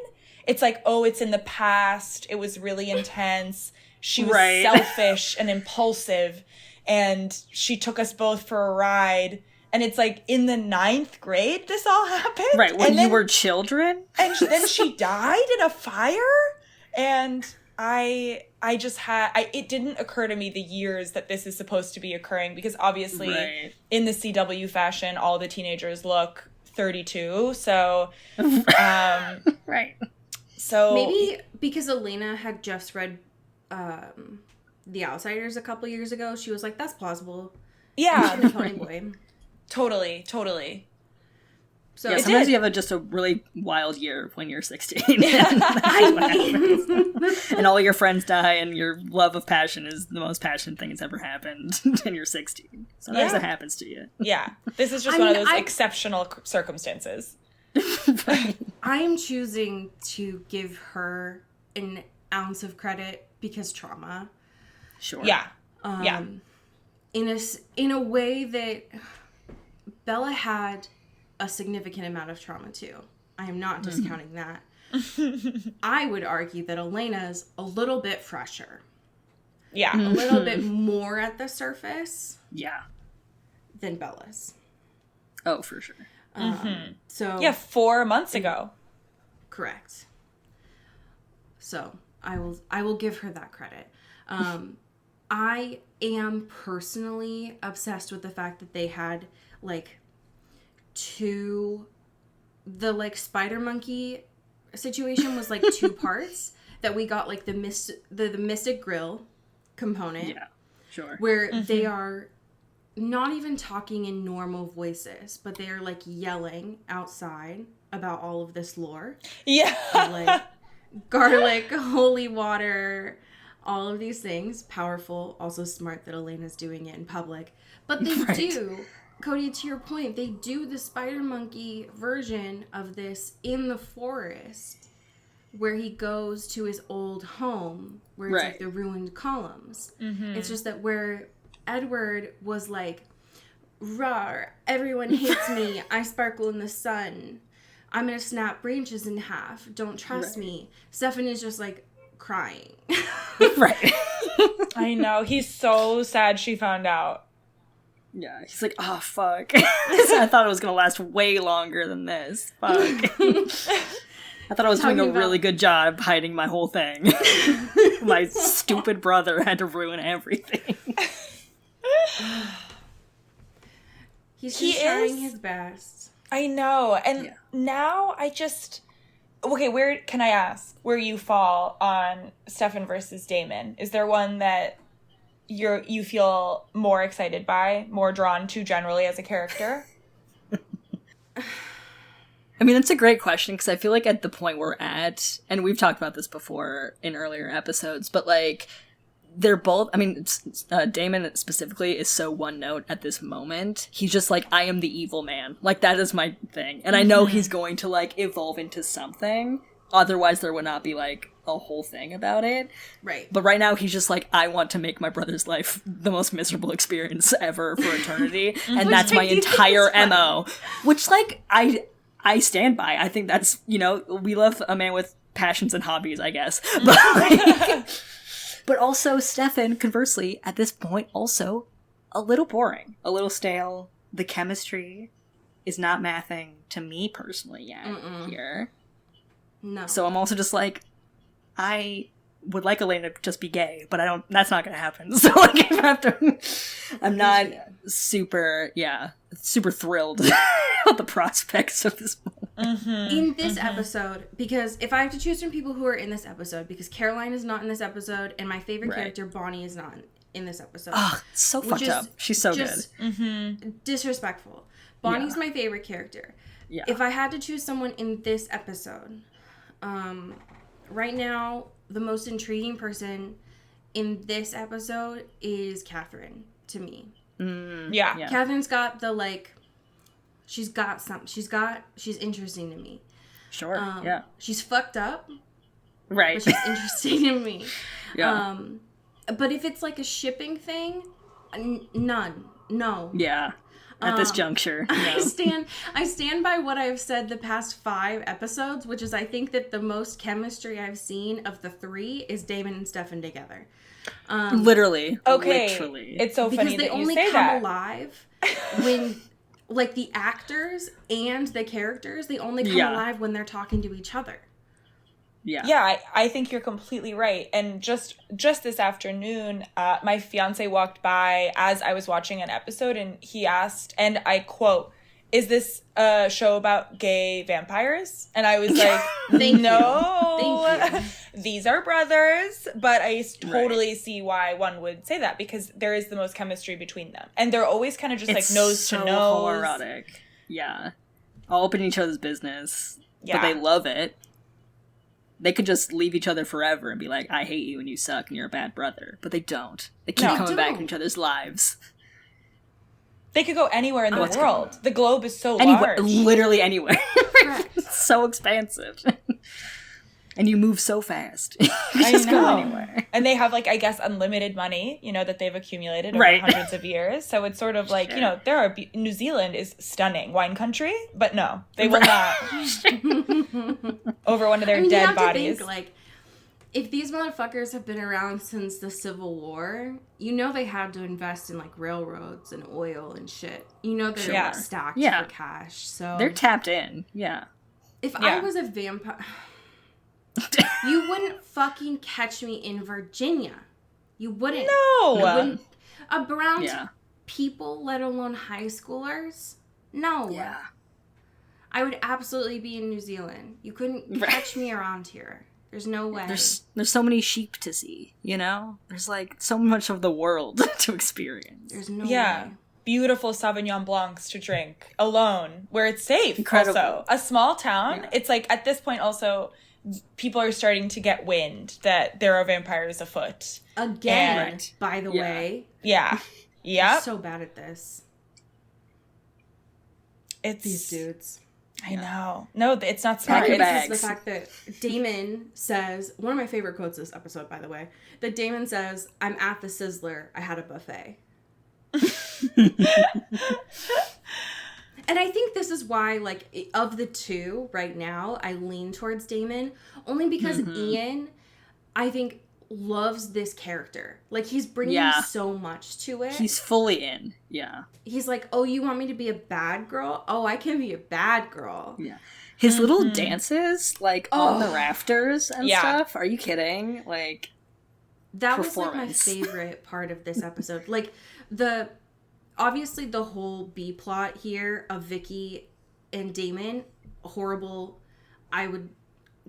S4: It's like, oh, it's in the past. It was really intense. She was selfish and impulsive. And she took us both for a ride. And it's like in the 9th grade, this all happened.
S2: Right, when you were children.
S4: And then she died in a fire. And it didn't occur to me the years that this is supposed to be occurring. Because obviously in the CW fashion, all the teenagers look 32. So,
S2: right.
S3: So maybe because Elena had just read The Outsiders a couple years ago, she was like, "That's plausible."
S4: Yeah,
S3: Boy.
S4: Totally.
S3: So
S2: yeah, sometimes you have just a really wild year when you're 16. And all your friends die, and your love of passion is the most passionate thing that's ever happened, and you're 16. Sometimes that happens to you.
S4: Yeah. This is just one of those exceptional circumstances.
S3: I am choosing to give her an ounce of credit because trauma.
S2: Sure.
S4: Yeah.
S3: In a way that Bella had a significant amount of trauma too. I am not discounting that. I would argue that Elena's a little bit fresher.
S4: Yeah.
S3: A little bit more at the surface.
S2: Yeah.
S3: Than Bella's.
S2: Oh, for sure.
S3: So
S4: yeah, 4 months ago.
S3: Correct. So I will give her that credit. I am personally obsessed with the fact that they had like the like spider monkey situation was like 2 parts that we got like the mystic grill component.
S2: Yeah, sure.
S3: Where they are not even talking in normal voices, but they are like yelling outside about all of this lore. Yeah. Like garlic, holy water, all of these things. Powerful, also smart that Elena's doing it in public. But they do, Cody, to your point, they do the spider monkey version of this in the forest where he goes to his old home where it's like the ruined columns. It's just that where Edward was like, "Rawr, everyone hates me. I sparkle in the sun. I'm going to snap branches in half. Don't trust me." Stefan is just like crying.
S2: Right.
S4: I know. He's so sad she found out.
S2: Yeah, he's like, "Oh, fuck." I thought it was going to last way longer than this. Fuck. I thought I was doing a really good job hiding my whole thing. My stupid brother had to ruin everything.
S3: He's just trying his best.
S4: I know. And now I just... Okay, where can I ask where you fall on Stefan versus Damon? Is there one that you feel more excited by, more drawn to generally as a character?
S2: I mean, that's a great question, because I feel like at the point we're at, and we've talked about this before in earlier episodes, but like, they're both, I mean, Damon specifically is so one note at this moment. He's just like, I am the evil man. Like, that is my thing. And I know he's going to like evolve into something. Otherwise, there would not be like a whole thing about it.
S3: Right.
S2: But right now, he's just like, I want to make my brother's life the most miserable experience ever for eternity. And that's my entire MO. Which, like, I stand by. I think that's, you know, we love a man with passions and hobbies, I guess. But like, but also Stefan, conversely, at this point, also a little boring, a little stale. The chemistry is not mathing to me personally yet here.
S3: No.
S2: So I'm also just like, I would like Elena to just be gay, but I don't. That's not going to happen. So like, I'm not super thrilled about the prospects of this moment.
S3: In this episode, because if I have to choose from people who are in this episode, because Caroline is not in this episode, and my favorite character, Bonnie, is not in this episode.
S2: Oh, so fucked up. She's so good.
S3: Disrespectful. Bonnie's my favorite character.
S2: Yeah.
S3: If I had to choose someone in this episode, right now, the most intriguing person in this episode is Catherine, to me.
S4: Yeah.
S3: Catherine's got the, like... She's got something. She's interesting to me.
S2: Sure.
S3: She's fucked up.
S2: Right.
S3: But she's interesting to me.
S2: Yeah.
S3: But if it's like a shipping thing, none. No.
S2: Yeah. At this juncture. No.
S3: I stand by what I've said the past 5 episodes, which is I think that the most chemistry I've seen of the 3 is Damon and Stefan together.
S2: Literally.
S4: Okay.
S2: Literally.
S4: It's so funny that you say that. Because they only come
S3: alive when... Like, the actors and the characters, they only come alive when they're talking to each other.
S4: Yeah. Yeah, I think you're completely right. And just this afternoon, my fiance walked by as I was watching an episode, and he asked, and I quote, "Is this a show about gay vampires?" And I was like, no, these are brothers. But I totally see why one would say that, because there is the most chemistry between them. And they're always kind of just like nose to nose.
S2: Homoerotic. Yeah. all up in each other's business,
S4: Yeah.
S2: but they love it. They could just leave each other forever and be like, I hate you and you suck and you're a bad brother. But they don't. They keep coming back in each other's lives.
S4: They could go anywhere in the world. The globe is so large.
S2: Literally anywhere. It's so expansive. And you move so fast. You just go anywhere.
S4: And they have, like, I guess, unlimited money, you know, that they've accumulated over hundreds of years. So it's sort of like, you know, New Zealand is stunning wine country, but no, they will not over one of their dead bodies.
S3: Think, like, if these motherfuckers have been around since the Civil War, you know they had to invest in, like, railroads and oil and shit. You know they're like, stacked for cash. So
S2: they're tapped in. Yeah.
S3: If I was a vampire... You wouldn't fucking catch me in Virginia. You wouldn't.
S4: No.
S3: You wouldn't. Around people, let alone high schoolers. No.
S2: Yeah.
S3: I would absolutely be in New Zealand. You couldn't catch me around here. There's no way.
S2: There's so many sheep to see, you know? There's, like, so much of the world to experience.
S3: There's no way.
S4: Beautiful Sauvignon Blancs to drink alone, where it's safe.
S2: Incredible.
S4: Also, a small town. It's like, at this point also... people are starting to get wind that there are vampires afoot.
S3: Again, by the way.
S4: Yeah. Yeah.
S3: So bad at this.
S4: It's
S3: these dudes.
S4: I know. No, it's not smart.
S3: It's the fact that Damon says, one of my favorite quotes this episode, by the way, that Damon says, I'm at the Sizzler. I had a buffet. And I think this is why, like, of the two right now, I lean towards Damon. Only because Ian, I think, loves this character. Like, he's bringing so much to it.
S2: He's fully in. Yeah.
S3: He's like, oh, you want me to be a bad girl? Oh, I can be a bad girl.
S2: Yeah. His little dances, like, on the rafters and stuff. Are you kidding? Like,
S3: that was, like, my favorite part of this episode. Like, obviously, the whole B plot here of Vicky and Damon, horrible. I would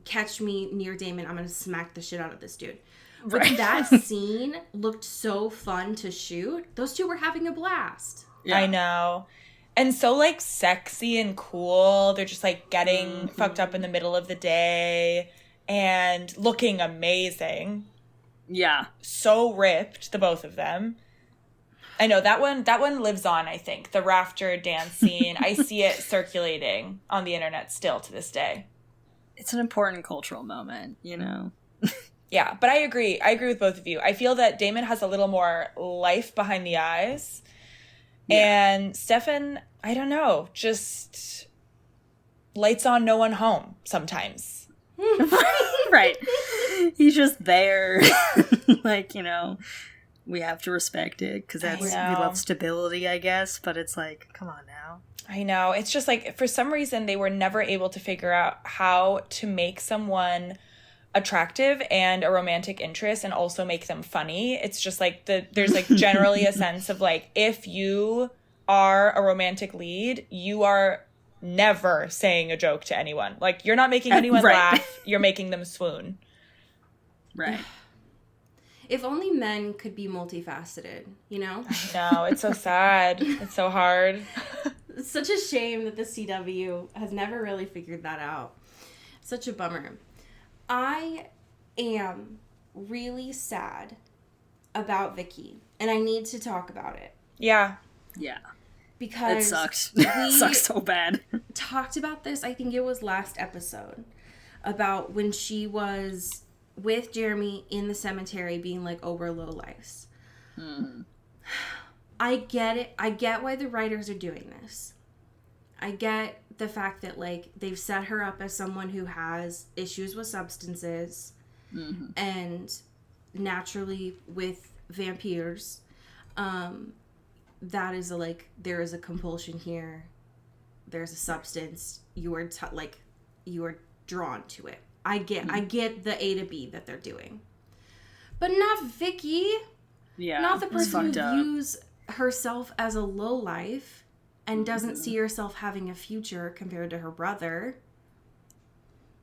S3: catch me near Damon. I'm going to smack the shit out of this dude. But that scene looked so fun to shoot. Those two were having a blast.
S4: Yeah. I know. And so, like, sexy and cool. They're just, like, getting fucked up in the middle of the day and looking amazing.
S2: Yeah.
S4: So ripped, the both of them. I know that one lives on, I think. The rafter dance scene. I see it circulating on the internet still to this day.
S2: It's an important cultural moment, you know?
S4: Yeah, but I agree. I agree with both of you. I feel that Damon has a little more life behind the eyes. Yeah. And Stefan, I don't know, just lights on, no one home sometimes.
S2: Right. He's just there. Like, you know... we have to respect it because we love stability, I guess. But it's like, come on now.
S4: I know. It's just like, for some reason, they were never able to figure out how to make someone attractive and a romantic interest and also make them funny. It's just like there's like generally a sense of like, if you are a romantic lead, you are never saying a joke to anyone. Like, you're not making anyone laugh. You're making them swoon.
S2: Right.
S3: If only men could be multifaceted, you know?
S4: No, it's so sad. It's so hard.
S3: It's such a shame that the CW has never really figured that out. Such a bummer. I am really sad about Vicky, and I need to talk about it.
S4: Yeah.
S2: Yeah.
S3: Because
S2: it sucks. It sucks so bad.
S3: Talked about this, I think it was last episode, about when she was with Jeremy in the cemetery being like, oh, we're lowlifes. I get it. I get why the writers are doing this. I get the fact that, like, they've set her up as someone who has issues with substances and naturally with vampires. That is there is a compulsion here. There's a substance. You are you are drawn to it. I get the A to B that they're doing, but not Vicky.
S2: Yeah,
S3: not the person who views herself as a lowlife and doesn't see herself having a future compared to her brother.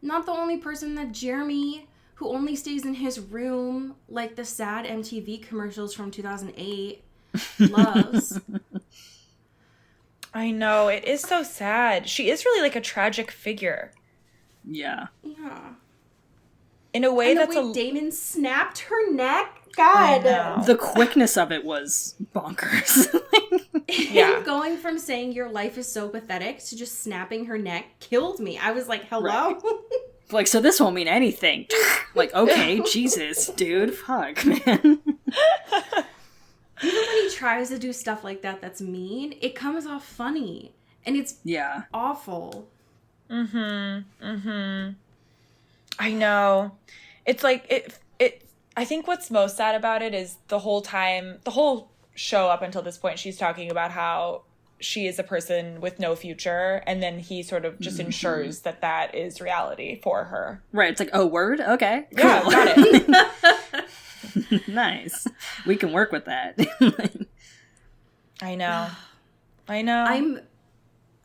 S3: Not the only person that Jeremy, who only stays in his room like the sad MTV commercials from 2008, loves.
S4: I know. It is so sad. She is really like a tragic figure.
S2: Yeah.
S3: Yeah.
S4: In a way
S3: And
S4: that's
S3: the way Damon snapped her neck. God.
S2: The quickness of it was bonkers.
S4: Yeah.
S3: Him going from saying your life is so pathetic to just snapping her neck killed me. I was like, hello?
S2: Right. Like, so this won't mean anything. Like, okay, Jesus, dude. Fuck, man.
S3: Even when he tries to do stuff like that that's mean, it comes off funny. And it's awful.
S4: I know. It's like, I think what's most sad about it is the whole show up until this point, she's talking about how she is a person with no future, and then he sort of just ensures that is reality for her.
S2: Right, it's like, oh, word? Okay.
S4: Yeah,
S2: cool.
S4: got it.
S2: Nice. We can work with that.
S4: I know.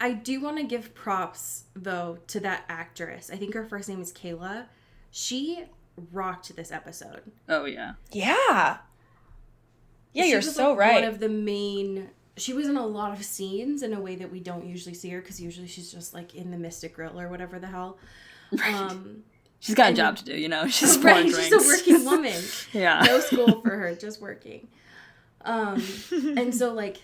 S3: I do want to give props, though, to that actress. I think her first name is Kayla. She rocked this episode.
S2: Oh, yeah.
S4: Yeah. Yeah,
S3: She
S4: you're
S3: was,
S4: so
S3: like,
S4: right.
S3: One of the main... She was in a lot of scenes in a way that we don't usually see her, because usually she's just, like, in the Mystic Grill or whatever the hell.
S2: Right. She's got a job to do, you know? She's pouring drinks.
S3: She's a working woman.
S2: Yeah.
S3: No school for her, just working. And so, like,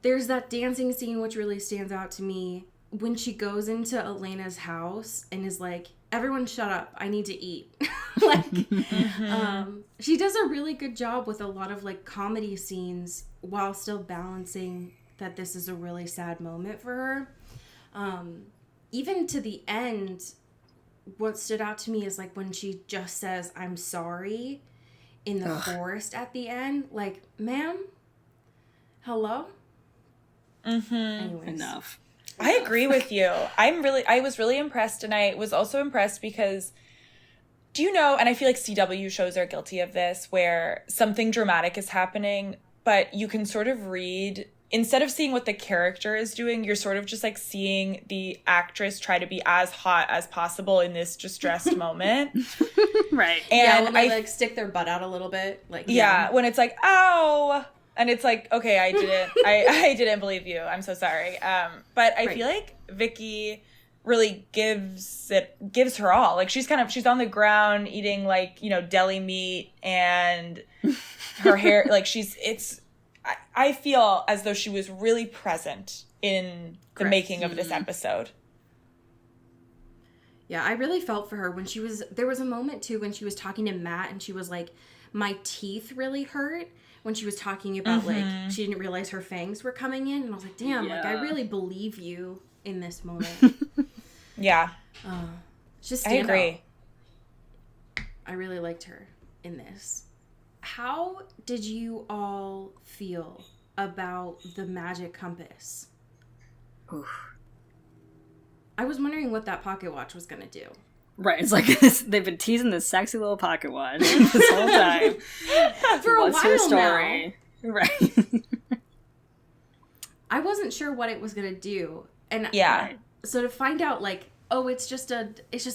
S3: there's that dancing scene which really stands out to me when she goes into Elena's house and is like, everyone shut up, I need to eat. Like, she does a really good job with a lot of, like, comedy scenes while still balancing that this is a really sad moment for her. Even to the end, what stood out to me is, like, when she just says, I'm sorry, in the forest at the end. Like, ma'am? Hello? Anyways.
S2: Enough.
S4: I agree with you. I was really impressed, and I was also impressed because, do you know, and I feel like CW shows are guilty of this, where something dramatic is happening, but you can sort of read, instead of seeing what the character is doing, you're sort of just like seeing the actress try to be as hot as possible in this distressed moment.
S2: Right.
S3: And when they like stick their butt out a little bit. Like
S4: when it's like, ow. And it's like, okay, I didn't believe you. I'm so sorry. But I feel like Vicky really gives her all. Like she's on the ground eating like, you know, deli meat, and her hair, like I feel as though she was really present in the making of this episode.
S3: Yeah, I really felt for her when there was a moment too when she was talking to Matt and she was like, my teeth really hurt. When she was talking about, like, she didn't realize her fangs were coming in. And I was like, damn, like, I really believe you in this moment.
S4: Yeah.
S3: Just
S4: I agree.
S3: I really liked her in this. How did you all feel about the magic compass?
S2: Oof.
S3: I was wondering what that pocket watch was going to do.
S2: Right, it's like they've been teasing this sexy little pocket watch this whole time.
S3: For a
S2: What's
S3: while
S2: her story? Now. Right.
S3: I wasn't sure what it was gonna do, and so to find out, like, oh, it's just a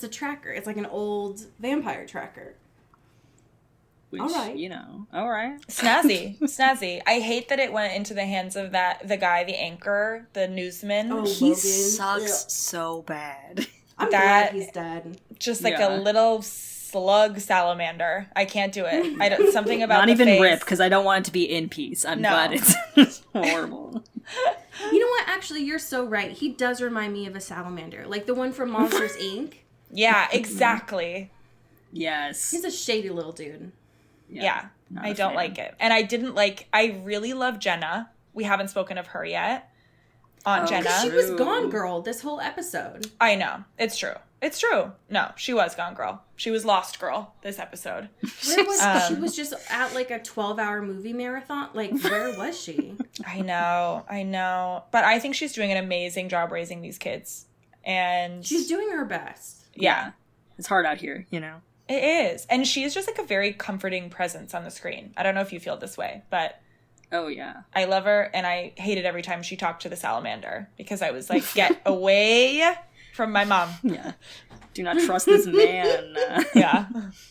S3: tracker. It's like an old vampire tracker.
S2: Which,
S3: all right,
S2: you know, all right,
S4: snazzy. I hate that it went into the hands of the guy, the anchor, the newsman.
S3: Oh,
S2: he
S3: Logan.
S2: sucks so bad.
S3: I'm glad he's dead.
S4: Just like a little slug salamander. I can't do it. Something about
S2: not
S4: the
S2: even
S4: face.
S2: Rip, because I don't want it to be in peace. I'm glad it's horrible.
S3: You know what? Actually, you're so right. He does remind me of a salamander, like the one from Monsters Inc.
S4: Yeah, exactly.
S2: Yes.
S3: He's a shady little dude.
S4: Yeah. I don't like it. And I really love Jenna. We haven't spoken of her yet. Aunt Jenna.
S3: She was Gone Girl this whole episode.
S4: I know. It's true. No, she was Gone Girl. She was Lost Girl this episode.
S3: Where was she? Was just at like a 12-hour movie marathon. Like, where was she?
S4: I know. But I think she's doing an amazing job raising these kids. And
S3: she's doing her best.
S4: Yeah.
S2: It's hard out here, you know.
S4: It is. And she is just like a very comforting presence on the screen. I don't know if you feel this way, but
S2: oh, yeah.
S4: I love her, and I hated every time she talked to the salamander because I was like, get away from my mom.
S2: Yeah. Do not trust this man.
S4: Yeah.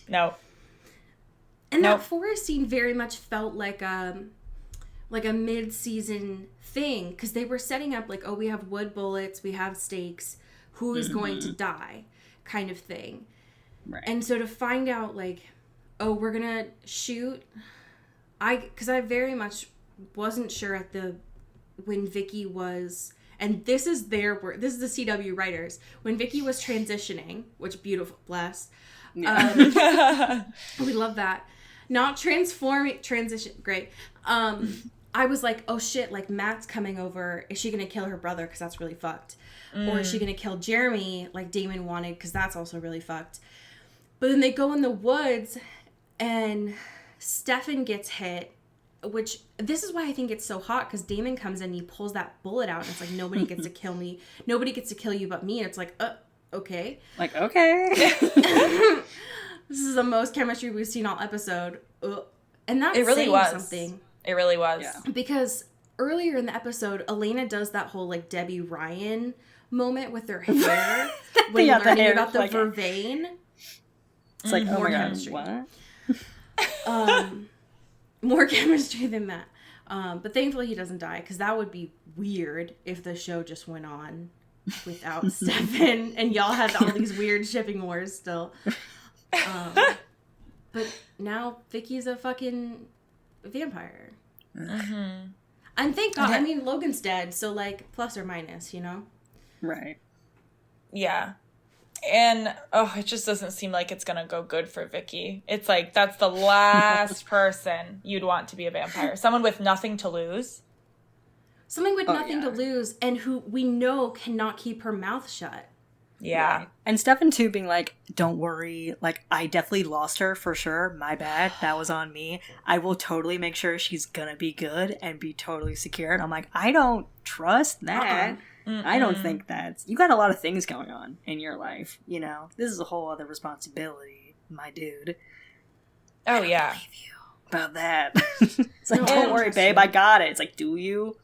S4: No.
S3: And that forest scene very much felt like like a mid-season thing, because they were setting up like, oh, we have wood bullets, we have stakes, who is going to die, kind of thing.
S2: Right.
S3: And so to find out like, oh, we're gonna shoot, because I very much wasn't sure when Vicky was, and this is their word, this is the CW writers, when Vicky was transitioning, which beautiful, bless. Yeah. We love that. Not transforming, transition, great. I was like, oh shit, like Matt's coming over. Is she going to kill her brother? Because that's really fucked. Or is she going to kill Jeremy like Damon wanted? Because that's also really fucked. But then they go in the woods and Stefan gets hit, which this is why I think it's so hot, because Damon comes in and he pulls that bullet out and it's like, nobody gets to kill me. Nobody gets to kill you but me. And it's like, okay.
S2: Like, okay.
S3: This is the most chemistry we've seen all episode. And that's
S4: it really
S3: saying
S4: was.
S3: something.
S4: It really was.
S2: Yeah.
S3: Because earlier in the episode, Elena does that whole like Debbie Ryan moment with her hair when
S2: Yeah,
S3: learning
S2: the hair,
S3: about the
S2: like,
S3: vervain.
S2: It's like, oh
S3: More
S2: my god,
S3: chemistry.
S2: what?
S3: More chemistry than that. But thankfully he doesn't die, because that would be weird if the show just went on without Stefan and y'all had all these weird shipping wars still. But now Vicky's a fucking vampire.
S4: Mm-hmm.
S3: And thank God, I mean, Logan's dead, so like plus or minus, you know?
S2: Right.
S4: Yeah. And, it just doesn't seem like it's going to go good for Vicky. It's like, that's the last person you'd want to be a vampire. Someone with nothing to lose.
S3: Something with nothing
S2: yeah.
S3: to lose, and who we know cannot keep her mouth shut.
S4: Yeah.
S2: Right. And Stefan too being like, don't worry, like, I definitely lost her for sure. My bad. That was on me. I will totally make sure she's gonna be good and be totally secure. And I'm like, I don't trust that. I don't think that's... You got a lot of things going on in your life, you know? This is a whole other responsibility, my dude.
S4: Oh, yeah.
S2: I don't believe you about that. It's like,
S3: No, I
S2: don't
S3: don't
S2: worry,
S3: trust
S2: babe,
S3: you.
S2: I got it. It's like, do you?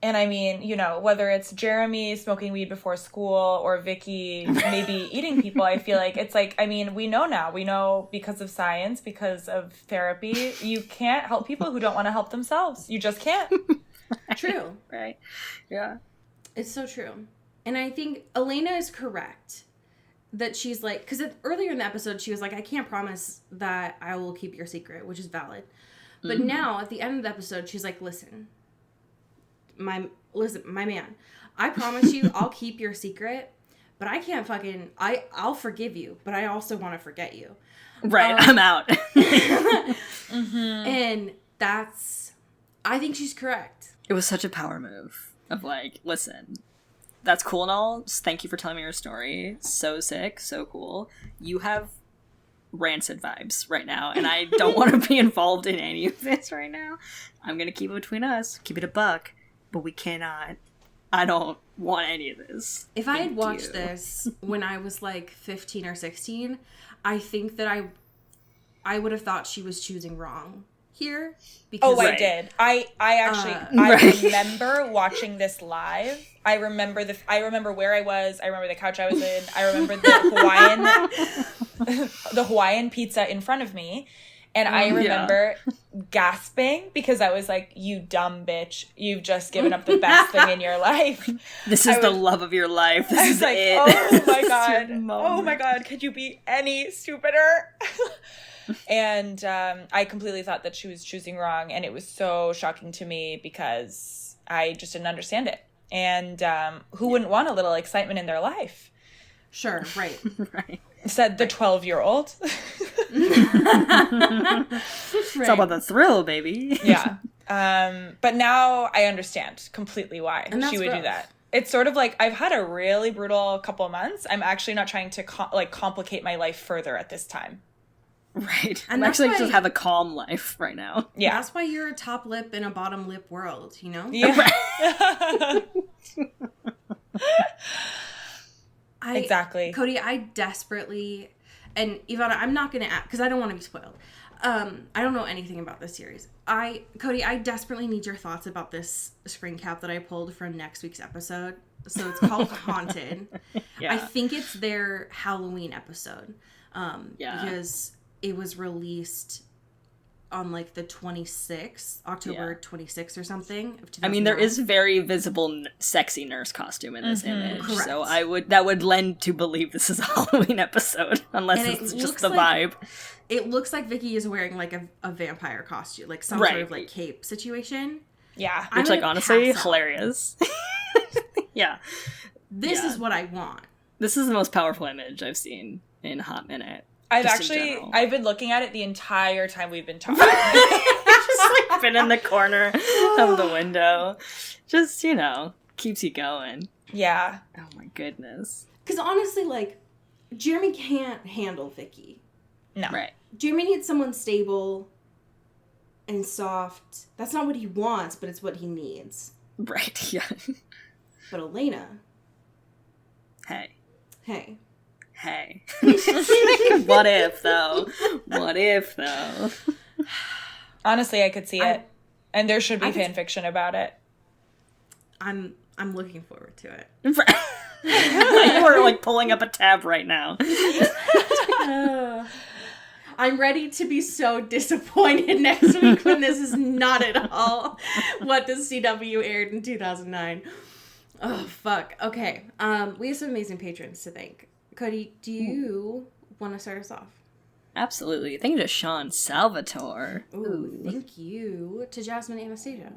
S4: And I mean, you know, whether it's Jeremy smoking weed before school or Vicky maybe eating people, I feel like it's like, I mean, we know now. We know because of science, because of therapy, you can't help people who don't want to help themselves. You just can't.
S3: True.
S2: Right. Yeah.
S3: It's so true. And I think Elena is correct that she's like, because earlier in the episode, she was like, I can't promise that I will keep your secret, which is valid. But now at the end of the episode, she's like, listen, my man, I promise you I'll keep your secret, but I can't I'll forgive you, but I also want to forget you.
S2: Right. I'm out.
S3: And I think she's correct.
S2: It was such a power move of like, listen, that's cool and all. Just thank you for telling me your story. So sick, so cool. You have rancid vibes right now, and I don't want to be involved in any of this right now. I'm gonna keep it between us, keep it a buck, but we cannot. I don't want any of this.
S3: If I had watched this when I was like 15 or 16, I think that I would have thought she was choosing wrong here. Because
S4: I did. I actually
S2: Right.
S4: remember watching this live. I remember where I was. I remember the couch I was in. I remember the Hawaiian pizza in front of me. And I remember gasping because I was like, you dumb bitch. You've just given up the best thing in your life.
S2: This is the love of your life. This
S4: I
S2: is
S4: was like,
S2: it.
S4: oh my
S2: This is
S4: God.
S2: your moment.
S4: Oh my God. Could you be any stupider? And I completely thought that she was choosing wrong. And it was so shocking to me because I just didn't understand it. And who wouldn't want a little excitement in their life?
S3: Sure, right.
S2: Right.
S4: Said the 12-year-old.
S2: It's all about the thrill, baby.
S4: Yeah. But now I understand completely why
S3: And that's
S4: she would do
S3: growth.
S4: that. It's sort of like I've had a really brutal couple of months. I'm actually not trying to complicate my life further at this time.
S2: Right.
S3: And
S2: I'm
S3: that's
S2: actually
S3: why-
S2: just have a calm life right now.
S4: Yeah.
S3: That's why you're a top lip in a bottom lip world, you know?
S4: Yeah. Exactly.
S3: Cody, I desperately, and Ivana, I'm not going to ask, because I don't want to be spoiled. I don't know anything about this series. Cody, I desperately need your thoughts about this screen cap that I pulled from next week's episode. So it's called Haunted.
S2: Yeah.
S3: I think it's their Halloween episode.
S2: Yeah.
S3: Because it was released on like the 26th, October 26th or something of 2009.
S2: I mean, there is very visible sexy nurse costume in this image,
S3: Correct.
S2: so that would lend to believe this is a Halloween episode, unless it's just the vibe.
S3: It looks like Vicky is wearing like a vampire costume, like some sort of like cape situation.
S4: Yeah.
S2: Which, like, honestly, hilarious. Yeah.
S3: This is what I want.
S2: This is the most powerful image I've seen in a hot minute.
S4: I've been looking at it the entire time we've been talking.
S2: Just like been in the corner of the window. Just, keeps you going.
S4: Yeah.
S2: Oh my goodness.
S3: Because honestly, like, Jeremy can't handle Vicky.
S4: No.
S2: Right.
S3: Jeremy needs someone stable and soft. That's not what he wants, but it's what he needs.
S2: Right, yeah.
S3: But Elena.
S2: Hey. What if, though?
S4: Honestly, I could see it. And there should be fan fiction about it.
S3: I'm looking forward to it.
S2: You are, like, pulling up a tab right now.
S3: I'm ready to be so disappointed next week when this is not at all what the CW aired in 2009. Oh, fuck. Okay. We have some amazing patrons to thank. Cody, do you want to start us off?
S2: Absolutely. Thank you to Sean Salvatore.
S3: Ooh, thank you to Jasmine Anastasia.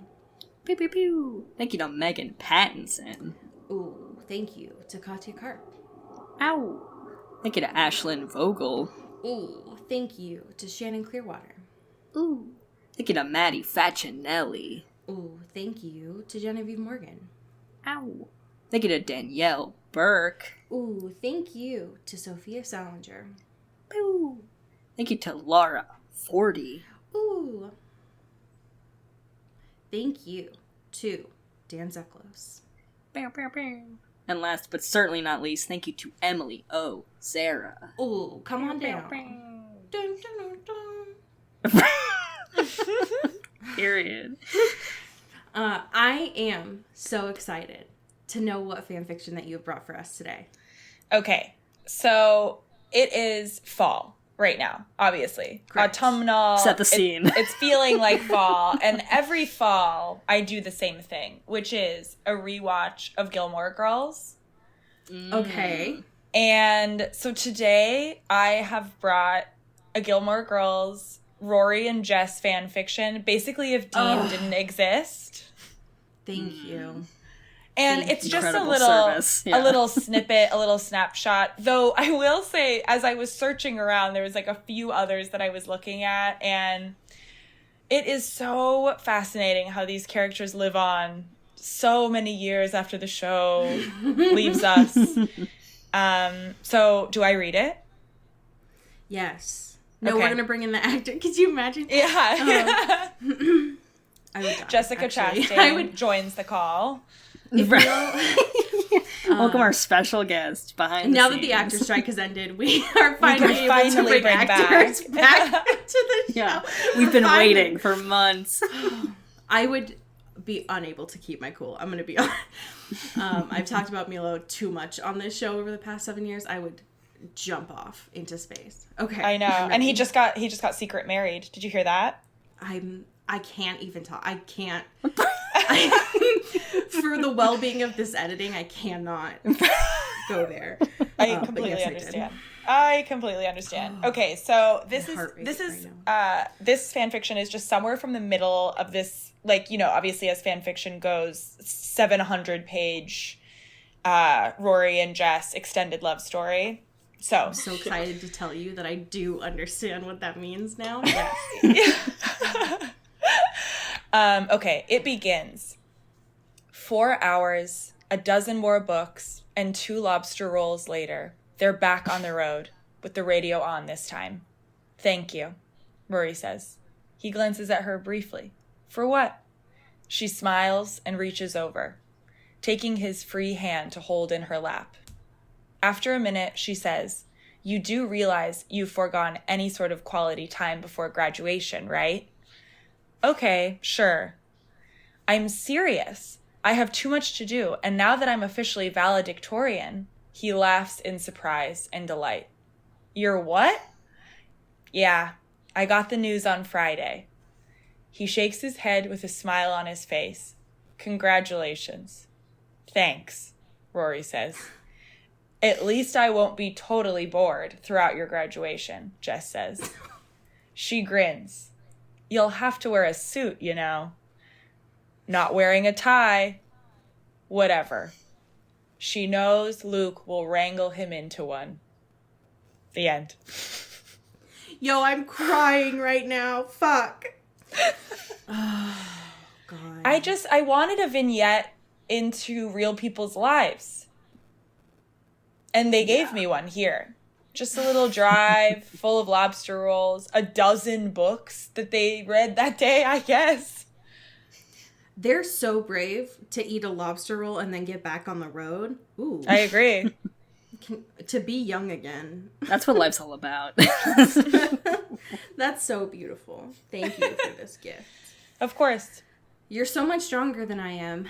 S2: Pew, pew, pew. Thank you to Megan Pattinson.
S3: Ooh, thank you to Katya Karp.
S2: Ow. Thank you to Ashlyn Vogel.
S3: Ooh, thank you to Shannon Clearwater.
S2: Ooh. Thank you to Maddie Facinelli.
S3: Ooh, thank you to Genevieve Morgan.
S2: Ow. Thank you to Danielle Burke.
S3: Ooh, thank you to Sophia Salinger.
S2: Ooh. Thank you to Laura 40.
S3: Ooh. Thank you to Dan Zeklos.
S2: Bow, bow, bow. And last but certainly not least, thank you to Emily O. Sarah.
S3: Ooh, come on down. Dun, dun, dun, dun.
S2: Period.
S3: I am so excited to know what fanfiction that you have brought for us today.
S4: Okay, so it is fall right now, obviously.
S3: Correct.
S2: Autumnal. Set the scene.
S4: It's feeling like fall, and every fall I do the same thing, which is a rewatch of Gilmore Girls.
S3: Okay.
S4: And so today I have brought a Gilmore Girls Rory and Jess fan fiction, basically if Dean didn't exist.
S3: Thank you.
S4: And it's just
S2: a
S4: little snippet, a little snapshot. Though I will say, as I was searching around, there was like a few others that I was looking at, and it is so fascinating how these characters live on so many years after the show leaves us. So do I read it?
S3: Yes. No,
S4: Okay.
S3: we're gonna bring in the actor. Could you imagine?
S4: Yeah.
S3: I would die,
S4: Jessica
S3: actually.
S4: Chastain joins the call.
S2: Welcome our special guest behind the
S3: Now
S2: scenes.
S3: that the actor strike has ended, we are finally able to bring actors back to the show.
S2: Yeah, we've been waiting for months.
S3: I would be unable to keep my cool. I'm going to be honest. I've talked about Milo too much on this show over the past 7 years. I would jump off into space. Okay.
S4: I know. And he just got secret married. Did you hear that?
S3: I can't even talk. I can't. For the well-being of this editing, I cannot go there.
S4: I completely understand. I completely understand. Okay, so this fan fiction is just somewhere from the middle of this, like, obviously as fan fiction goes, 700-page Rory and Jess extended love story. So
S3: I'm so excited to tell you that I do understand what that means now. Yes.
S4: Okay, it begins. 4 hours, a dozen more books, and 2 lobster rolls later, they're back on the road, with the radio on this time. Thank you, Rory says. He glances at her briefly. For what? She smiles and reaches over, taking his free hand to hold in her lap. After a minute, she says, You do realize you've foregone any sort of quality time before graduation, right? Okay, sure. I'm serious. I have too much to do, and now that I'm officially valedictorian, he laughs in surprise and delight. You're what? Yeah, I got the news on Friday. He shakes his head with a smile on his face. Congratulations. Thanks, Rory says. At least I won't be totally bored throughout your graduation, Jess says. She grins. You'll have to wear a suit, you know. Not wearing a tie. Whatever. She knows Luke will wrangle him into one. The end.
S3: Yo, I'm crying right now. Fuck. Oh, God.
S4: I wanted a vignette into real people's lives. And they gave me one here. Just a little drive full of lobster rolls, a dozen books that they read that day, I guess.
S3: They're so brave to eat a lobster roll and then get back on the road. Ooh.
S4: I agree.
S3: To be young again.
S2: That's what life's all about.
S3: That's so beautiful. Thank you for this gift.
S4: Of course.
S3: You're so much stronger than I am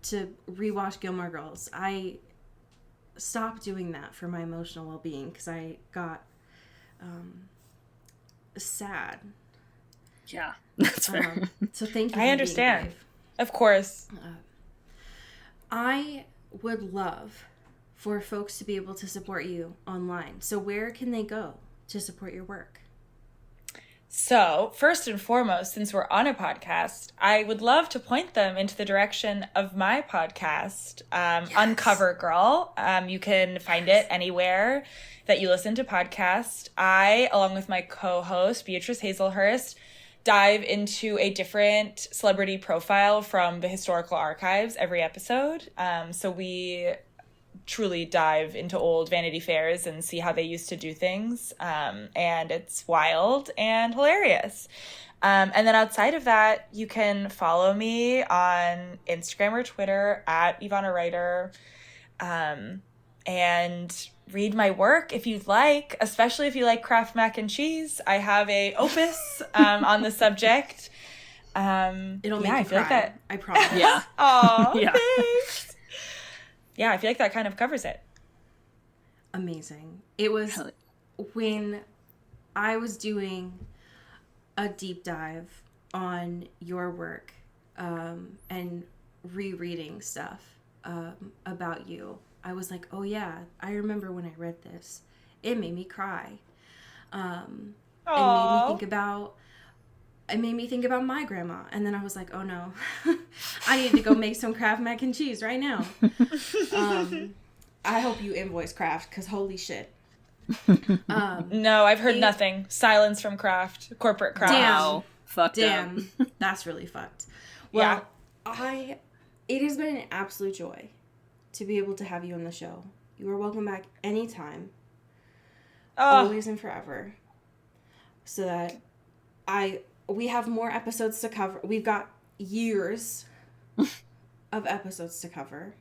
S3: to rewatch Gilmore Girls. I stopped doing that for my emotional well-being because I got sad.
S2: Yeah, that's fair.
S3: So thank you.
S4: I understand. Of course.
S3: I would love for folks to be able to support you online. So where can they go to support your work?
S4: So, first and foremost, since we're on a podcast, I would love to point them into the direction of my podcast, yes. Uncover Girl. You can find it anywhere that you listen to podcasts. I, along with my co-host, Beatrice Hazelhurst, dive into a different celebrity profile from the historical archives every episode. So we truly dive into old Vanity Fairs and see how they used to do things. And it's wild and hilarious. And then outside of that, you can follow me on Instagram or Twitter at Ivana Rihter, and read my work if you'd like, especially if you like Kraft mac and cheese. I have a opus on the subject.
S3: It'll make you cry.
S4: Like that.
S3: I promise.
S2: Yeah.
S4: Oh,
S2: yeah.
S4: Thanks. Yeah, I feel like that kind of covers it.
S3: Amazing. It was when I was doing a deep dive on your work and rereading stuff about you. I was like, oh yeah, I remember when I read this. It made me cry. It made me think about my grandma. And then I was like, oh no, I need to go make some Kraft mac and cheese right now. I hope you invoice Kraft, because holy shit.
S4: No, I've heard nothing. Silence from Kraft, corporate Kraft.
S2: Damn. Fucked up.
S3: That's really fucked. Well, yeah. It has been an absolute joy to be able to have you on the show. You are welcome back anytime. Always and forever. So that we have more episodes to cover. We've got years of episodes to cover.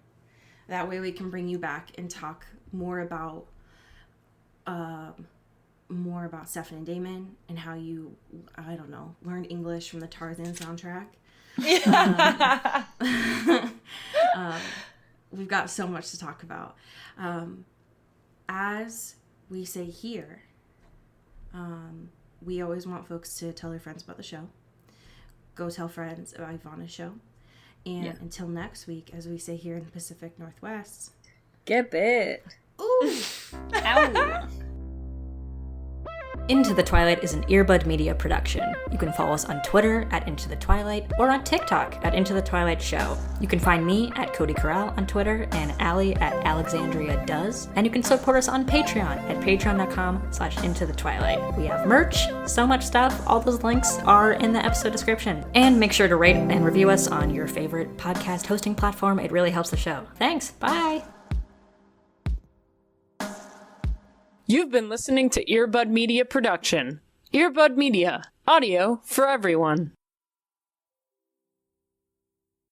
S3: That way we can bring you back and talk more about Stefan and Damon and how you, I don't know, learned English from the Tarzan soundtrack. We've got so much to talk about. As we say here, we always want folks to tell their friends about the show. Go tell friends about Ivana's show. And until next week, as we say here in the Pacific Northwest,
S2: get bit.
S3: Ooh!
S2: Ow! Into the Twilight is an Earbud Media production. You can follow us on Twitter at Into the Twilight or on TikTok at Into the Twilight Show. You can find me at Cody Corral on Twitter and Allie at Alexandria Does. And you can support us on Patreon at patreon.com/Into the Twilight. We have merch, so much stuff. All those links are in the episode description. And make sure to rate and review us on your favorite podcast hosting platform. It really helps the show. Thanks. Bye.
S1: You've been listening to Earbud Media Production. Earbud Media, audio for everyone.